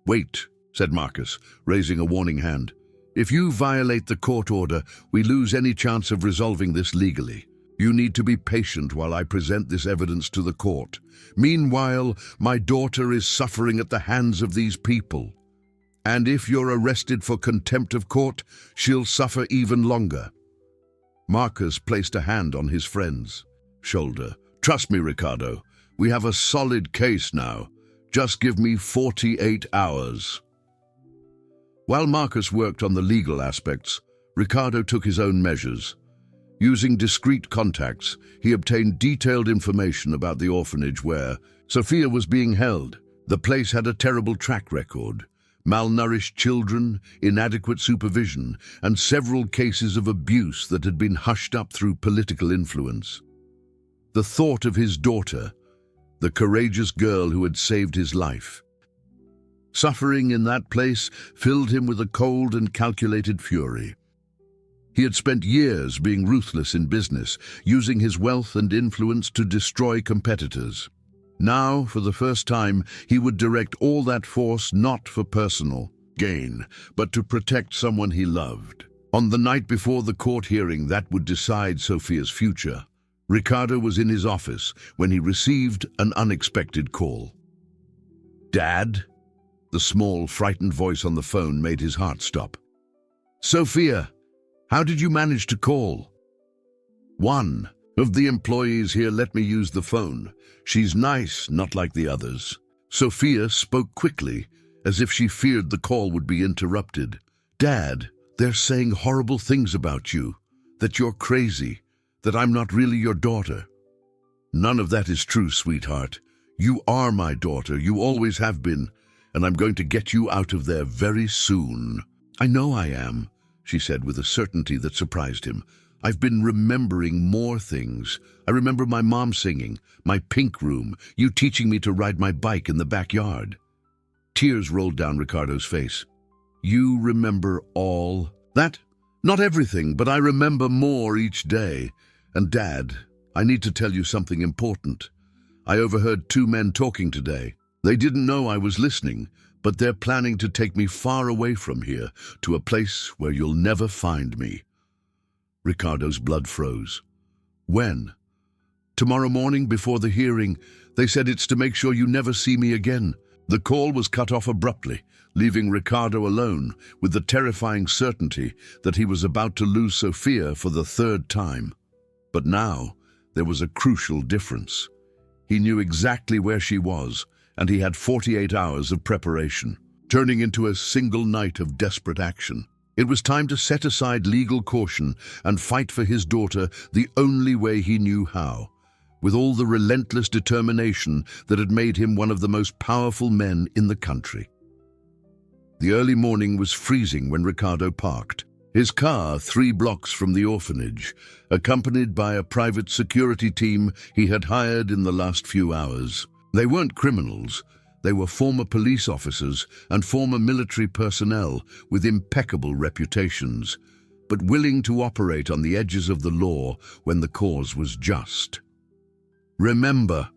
"Wait," said Marcus, raising a warning hand. "If you violate the court order, we lose any chance of resolving this legally. You need to be patient while I present this evidence to the court. Meanwhile, my daughter is suffering at the hands of these people. And if you're arrested for contempt of court, she'll suffer even longer." Marcus placed a hand on his friend's shoulder. "Trust me, Ricardo, we have a solid case now. Just give me 48 hours. While Marcus worked on the legal aspects, Ricardo took his own measures. Using discreet contacts, he obtained detailed information about the orphanage where Sophia was being held. The place had a terrible track record: malnourished children, inadequate supervision, and several cases of abuse that had been hushed up through political influence. The thought of his daughter, the courageous girl who had saved his life, suffering in that place, filled him with a cold and calculated fury. He had spent years being ruthless in business, using his wealth and influence to destroy competitors. Now, for the first time, he would direct all that force not for personal, gain, but to protect someone he loved. On the night before the court hearing that would decide Sophia's future, Ricardo was in his office when he received an unexpected call. "Dad?" The small, frightened voice on the phone made his heart stop. "Sophia, how did you manage to call?" "One of the employees here let me use the phone. She's nice, not like the others." Sophia spoke quickly, as if she feared the call would be interrupted. "Dad, they're saying horrible things about you, that you're crazy, that I'm not really your daughter." "None of that is true, sweetheart. You are my daughter, you always have been, and I'm going to get you out of there very soon." "I know I am," she said with a certainty that surprised him. "I've been remembering more things. I remember my mom singing, my pink room, you teaching me to ride my bike in the backyard." Tears rolled down Ricardo's face. "You remember all that?" "Not everything, but I remember more each day. And Dad, I need to tell you something important. I overheard two men talking today. They didn't know I was listening, but they're planning to take me far away from here, to a place where you'll never find me." Ricardo's blood froze. "When?" "Tomorrow morning before the hearing. They said it's to make sure you never see me again." The call was cut off abruptly, leaving Ricardo alone with the terrifying certainty that he was about to lose Sophia for the third time. But now there was a crucial difference. He knew exactly where she was, and he had 48 hours of preparation, turning into a single night of desperate action. It was time to set aside legal caution and fight for his daughter the only way he knew how, with all the relentless determination that had made him one of the most powerful men in the country. The early morning was freezing when Ricardo parked his car 3 blocks from the orphanage, accompanied by a private security team he had hired in the last few hours. They weren't criminals. They were former police officers and former military personnel with impeccable reputations, but willing to operate on the edges of the law when the cause was just. "Remember,"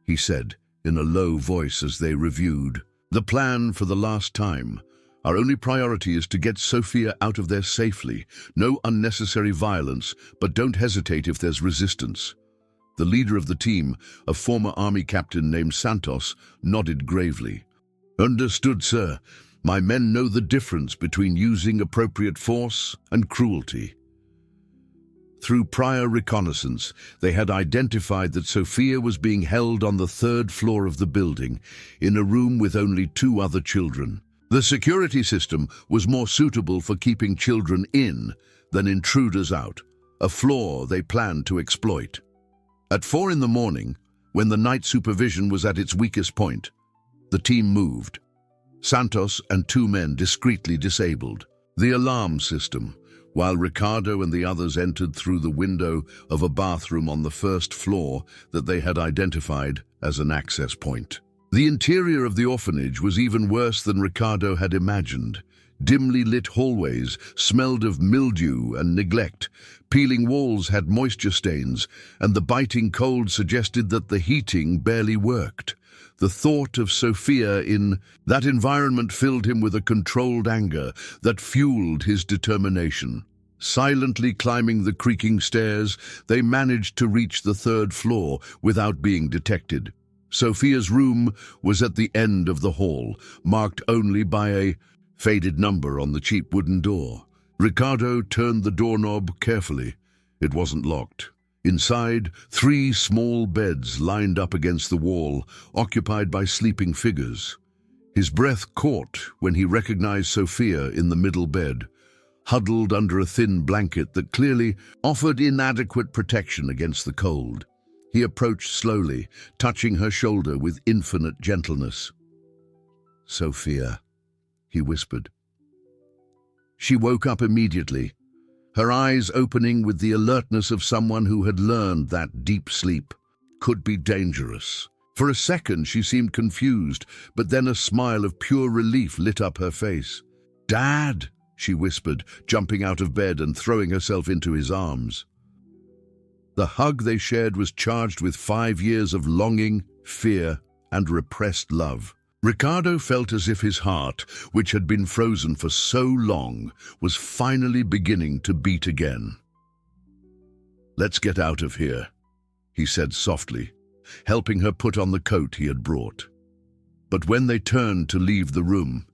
he said in a low voice as they reviewed, "the plan for the last time. Our only priority is to get Sophia out of there safely. No unnecessary violence, but don't hesitate if there's resistance." The leader of the team, a former army captain named Santos, nodded gravely. "Understood, sir. My men know the difference between using appropriate force and cruelty." Through prior reconnaissance, they had identified that Sophia was being held on the 3rd floor of the building, in a room with only 2 other children. The security system was more suitable for keeping children in than intruders out, a flaw they planned to exploit. At 4 in the morning, when the night supervision was at its weakest point, the team moved. Santos and 2 men discreetly disabled the alarm system, while Ricardo and the others entered through the window of a bathroom on the 1st floor that they had identified as an access point. The interior of the orphanage was even worse than Ricardo had imagined. Dimly lit hallways smelled of mildew and neglect. Peeling walls had moisture stains, and the biting cold suggested that the heating barely worked. The thought of Sophia in that environment filled him with a controlled anger that fueled his determination. Silently climbing the creaking stairs, they managed to reach the 3rd floor without being detected. Sophia's room was at the end of the hall, marked only by a faded number on the cheap wooden door. Ricardo turned the doorknob carefully. It wasn't locked. Inside, 3 small beds lined up against the wall, occupied by sleeping figures. His breath caught when he recognized Sophia in the middle bed, huddled under a thin blanket that clearly offered inadequate protection against the cold. He approached slowly, touching her shoulder with infinite gentleness. "Sophia," he whispered. She woke up immediately, her eyes opening with the alertness of someone who had learned that deep sleep could be dangerous. For a second she seemed confused, but then a smile of pure relief lit up her face. "Dad," she whispered, jumping out of bed and throwing herself into his arms. The hug they shared was charged with 5 years of longing, fear, and repressed love. Ricardo felt as if his heart, which had been frozen for so long, was finally beginning to beat again. "Let's get out of here," he said softly, helping her put on the coat he had brought. But when they turned to leave the room,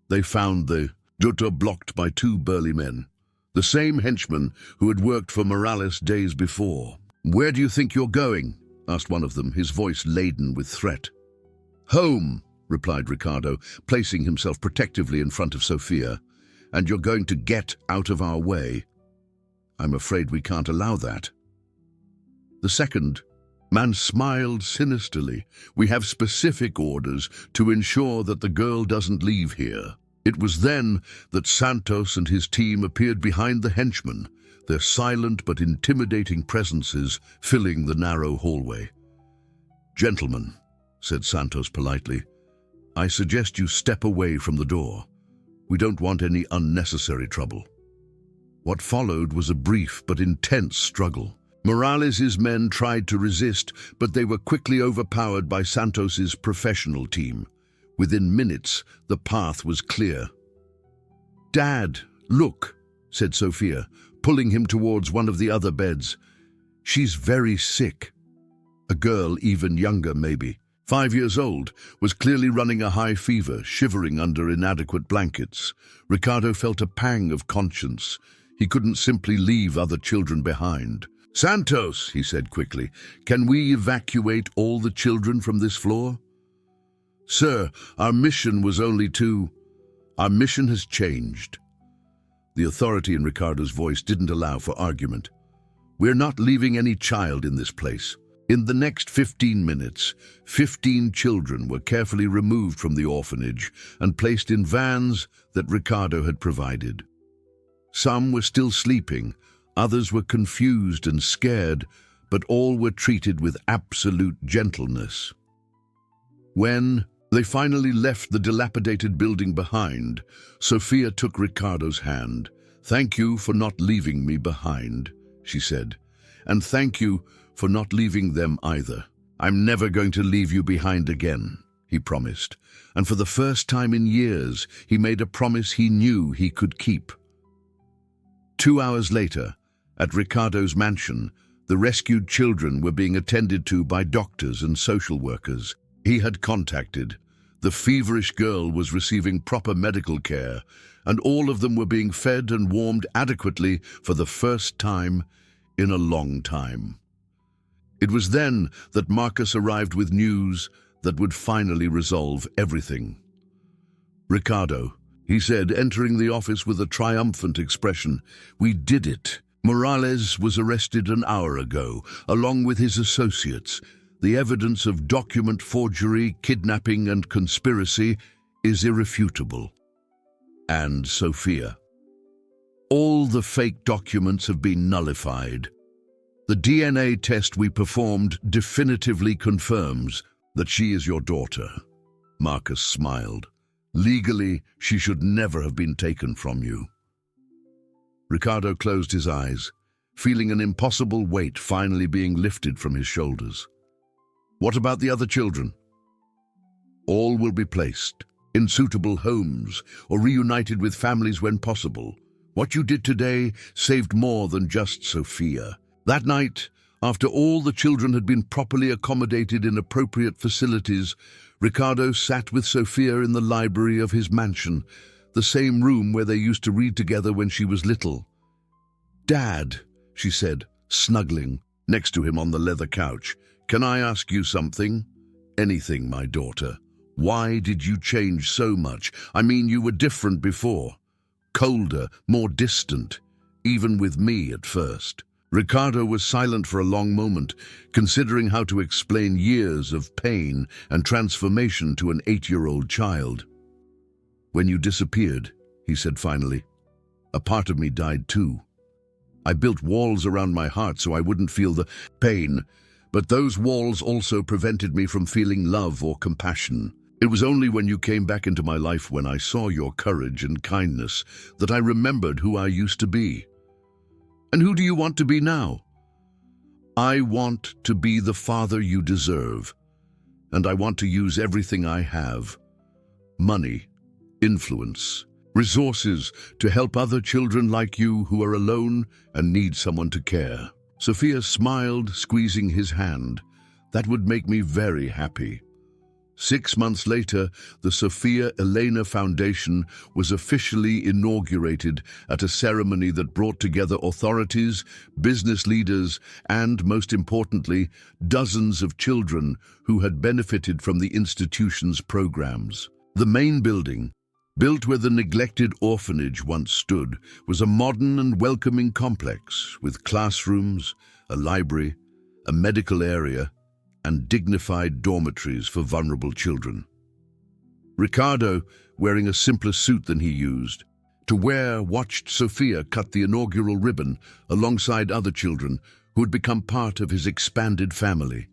they found the door blocked by two burly men, the same henchmen who had worked for Morales days before. "Where do you think you're going?" asked one of them, his voice laden with threat. "Home," replied Ricardo, placing himself protectively in front of Sophia. "And you're going to get out of our way." "I'm afraid we can't allow that." The second man smiled sinisterly. "We have specific orders to ensure that the girl doesn't leave here." It was then that Santos and his team appeared behind the henchmen, their silent but intimidating presences filling the narrow hallway. "Gentlemen," said Santos politely, "I suggest you step away from the door. We don't want any unnecessary trouble." What followed was a brief but intense struggle. Morales' men tried to resist, but they were quickly overpowered by Santos's professional team. Within minutes, the path was clear. "Dad, look," said Sophia, pulling him towards one of the other beds. "She's very sick." A girl, even younger maybe, 5 years old, was clearly running a high fever, shivering under inadequate blankets. Ricardo felt a pang of conscience. He couldn't simply leave other children behind. "Santos," he said quickly, "can we evacuate all the children from this floor?" "Sir, our mission was only to—" "Our mission has changed." The authority in Ricardo's voice didn't allow for argument. "We're not leaving any child in this place." In the next 15 minutes, 15 children were carefully removed from the orphanage and placed in vans that Ricardo had provided. Some were still sleeping, others were confused and scared, but all were treated with absolute gentleness. When they finally left the dilapidated building behind, Sophia took Ricardo's hand. "Thank you for not leaving me behind," she said, "and thank you for not leaving them either." "I'm never going to leave you behind again," he promised, and for the first time in years, he made a promise he knew he could keep. 2 hours later, at Ricardo's mansion, the rescued children were being attended to by doctors and social workers he had contacted. The feverish girl was receiving proper medical care, and all of them were being fed and warmed adequately for the first time in a long time. It was then that Marcus arrived with news that would finally resolve everything. "Ricardo," he said, entering the office with a triumphant expression, "we did it. Morales was arrested an hour ago, along with his associates. The evidence of document forgery, kidnapping, and conspiracy is irrefutable." And Sophia. "All the fake documents have been nullified. The DNA test we performed definitively confirms that she is your daughter." Marcus smiled. "Legally, she should never have been taken from you." Ricardo closed his eyes, feeling an impossible weight finally being lifted from his shoulders. "What about the other children?" "All will be placed in suitable homes or reunited with families when possible. What you did today saved more than just Sophia." That night, after all the children had been properly accommodated in appropriate facilities, Ricardo sat with Sophia in the library of his mansion, the same room where they used to read together when she was little. "Dad," she said, snuggling next to him on the leather couch, "can I ask you something?" "Anything, my daughter. Why did you change so much? I mean, you were different before. Colder, more distant, even with me at first." Ricardo was silent for a long moment, considering how to explain years of pain and transformation to an 8-year-old child. "When you disappeared," he said finally, "a part of me died too. I built walls around my heart so I wouldn't feel the pain, but those walls also prevented me from feeling love or compassion. It was only when you came back into my life, when I saw your courage and kindness, that I remembered who I used to be." "And who do you want to be now?" "I want to be the father you deserve, and I want to use everything I have money, influence, resources to help other children like you who are alone and need someone to care. Sophia smiled, squeezing his hand. That would make me very happy. 6 months later, the Sophia Elena Foundation was officially inaugurated at a ceremony that brought together authorities, business leaders, and, most importantly, dozens of children who had benefited from the institution's programs. The main building, built where the neglected orphanage once stood, was a modern and welcoming complex with classrooms, a library, a medical area, and dignified dormitories for vulnerable children. Ricardo, wearing a simpler suit than he used to wear, watched Sophia cut the inaugural ribbon alongside other children who had become part of his expanded family.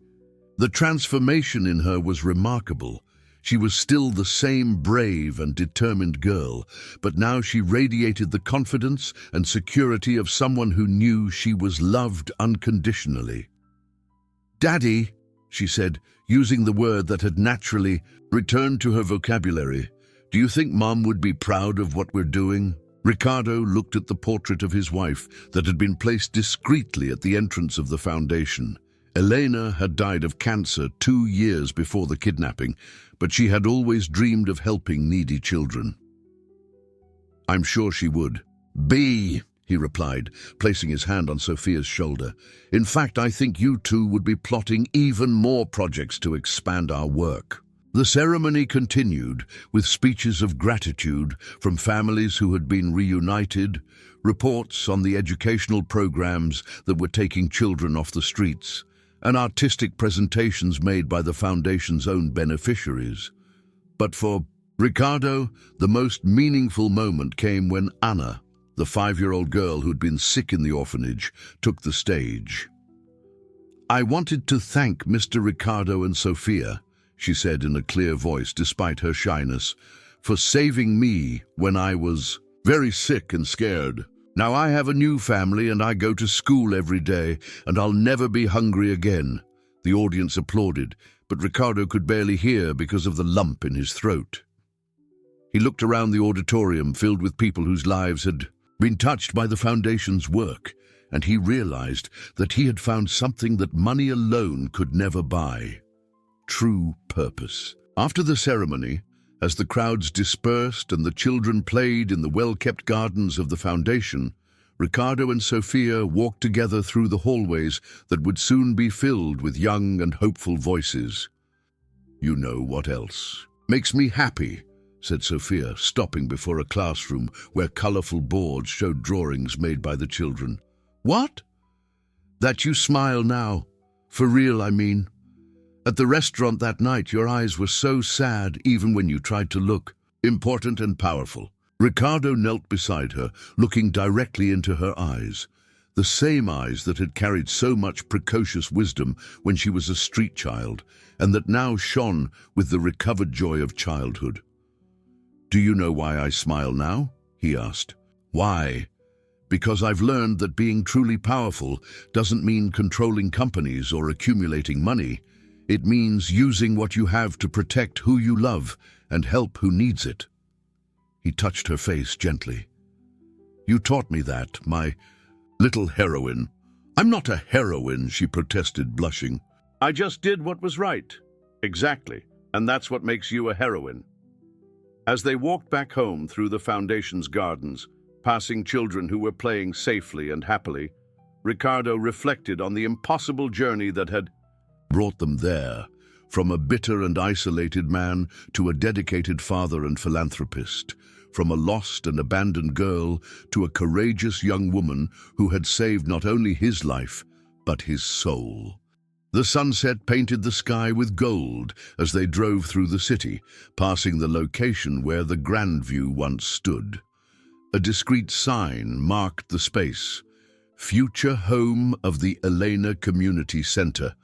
The transformation in her was remarkable. She was still the same brave and determined girl, but now she radiated the confidence and security of someone who knew she was loved unconditionally. "Daddy," she said, using the word that had naturally returned to her vocabulary, "do you think Mom would be proud of what we're doing?" Ricardo looked at the portrait of his wife that had been placed discreetly at the entrance of the foundation. Elena had died of cancer 2 years before the kidnapping, but she had always dreamed of helping needy children. "I'm sure she would." "B," he replied, placing his hand on Sophia's shoulder. "In fact, I think you two would be plotting even more projects to expand our work." The ceremony continued with speeches of gratitude from families who had been reunited, reports on the educational programs that were taking children off the streets, and artistic presentations made by the foundation's own beneficiaries. But for Ricardo, the most meaningful moment came when Anna, the 5-year-old girl who'd been sick in the orphanage, took the stage. "I wanted to thank Mr. Ricardo and Sophia," she said in a clear voice despite her shyness, "for saving me when I was very sick and scared. Now I have a new family and I go to school every day and I'll never be hungry again." The audience applauded, but Ricardo could barely hear because of the lump in his throat. He looked around the auditorium filled with people whose lives had been touched by the foundation's work, and he realized that he had found something that money alone could never buy: true purpose. After the ceremony, as the crowds dispersed and the children played in the well-kept gardens of the foundation, Ricardo and Sophia walked together through the hallways that would soon be filled with young and hopeful voices. "You know what else makes me happy?" said Sophia, stopping before a classroom where colorful boards showed drawings made by the children. "What?" "That you smile now. For real, I mean. At the restaurant that night, your eyes were so sad even when you tried to look important and powerful." Ricardo knelt beside her, looking directly into her eyes, the same eyes that had carried so much precocious wisdom when she was a street child, and that now shone with the recovered joy of childhood. "Do you know why I smile now?" he asked. "Why? Because I've learned that being truly powerful doesn't mean controlling companies or accumulating money. It means using what you have to protect who you love and help who needs it." He touched her face gently. "You taught me that, my little heroine." "I'm not a heroine," she protested, blushing. "I just did what was right." "Exactly, and that's what makes you a heroine." As they walked back home through the foundation's gardens, passing children who were playing safely and happily, Ricardo reflected on the impossible journey that had brought them there, from a bitter and isolated man to a dedicated father and philanthropist, from a lost and abandoned girl to a courageous young woman who had saved not only his life, but his soul. The sunset painted the sky with gold as they drove through the city, passing the location where the Grandview once stood. A discreet sign marked the space: "Future Home of the Elena Community Center,"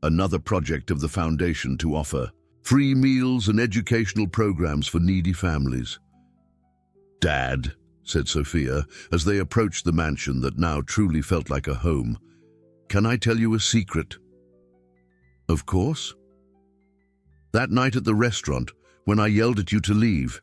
another project of the foundation to offer free meals and educational programs for needy families. "Dad," said Sophia, as they approached the mansion that now truly felt like a home, "can I tell you a secret?" "Of course." That night at the restaurant, when I yelled at you to leave.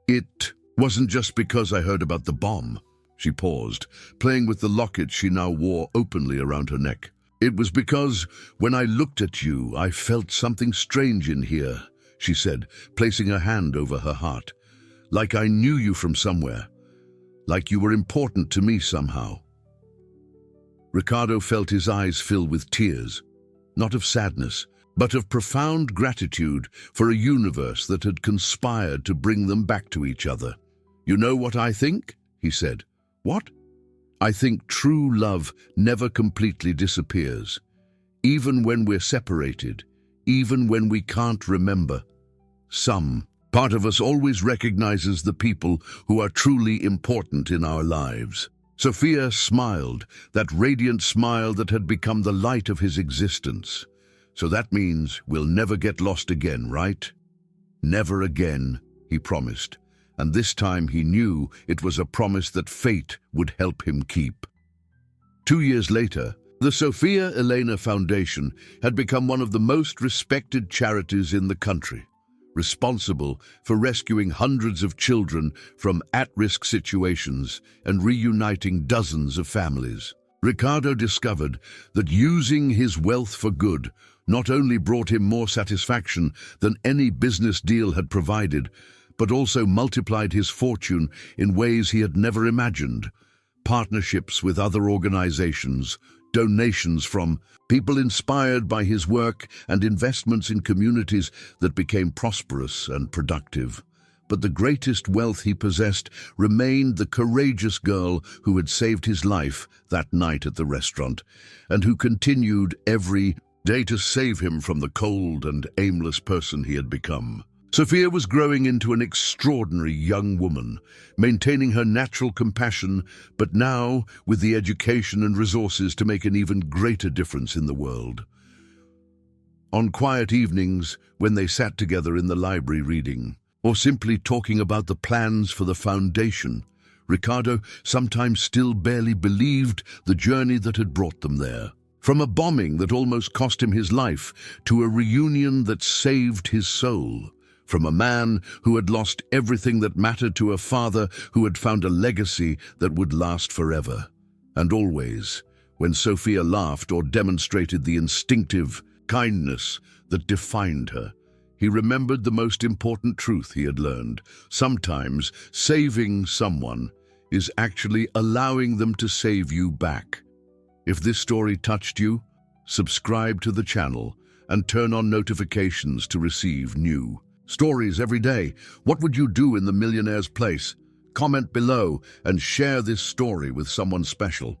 It wasn't just because I heard about the bomb." She paused, playing with the locket she now wore openly around her neck. "It was because when I looked at you, I felt something strange in here," she said, placing her hand over her heart. "Like I knew you from somewhere. Like you were important to me somehow." Ricardo felt his eyes fill with tears, not of sadness, but of profound gratitude for a universe that had conspired to bring them back to each other. "You know what I think?" he said. "What?" "I think true love never completely disappears, even when we're separated, even when we can't remember. Some part of us always recognizes the people who are truly important in our lives." Sophia smiled, that radiant smile that had become the light of his existence. "So that means we'll never get lost again, right?" "Never again," he promised, and this time he knew it was a promise that fate would help him keep. 2 years later, the Sophia Elena Foundation had become one of the most respected charities in the country, responsible for rescuing hundreds of children from at-risk situations and reuniting dozens of families. Ricardo discovered that using his wealth for good not only brought him more satisfaction than any business deal had provided, but also multiplied his fortune in ways he had never imagined. Partnerships with other organizations, donations from people inspired by his work, and investments in communities that became prosperous and productive. But the greatest wealth he possessed remained the courageous girl who had saved his life that night at the restaurant, and who continued every day to save him from the cold and aimless person he had become. Sophia was growing into an extraordinary young woman, maintaining her natural compassion, but now with the education and resources to make an even greater difference in the world. On quiet evenings, when they sat together in the library reading, or simply talking about the plans for the foundation, Ricardo sometimes still barely believed the journey that had brought them there. From a bombing that almost cost him his life, to a reunion that saved his soul. From a man who had lost everything that mattered to a father who had found a legacy that would last forever. And always, when Sophia laughed or demonstrated the instinctive kindness that defined her, he remembered the most important truth he had learned. Sometimes saving someone is actually allowing them to save you back. If this story touched you, subscribe to the channel and turn on notifications to receive new stories every day. What would you do in the Millionaire's place? Comment below and share this story with someone special.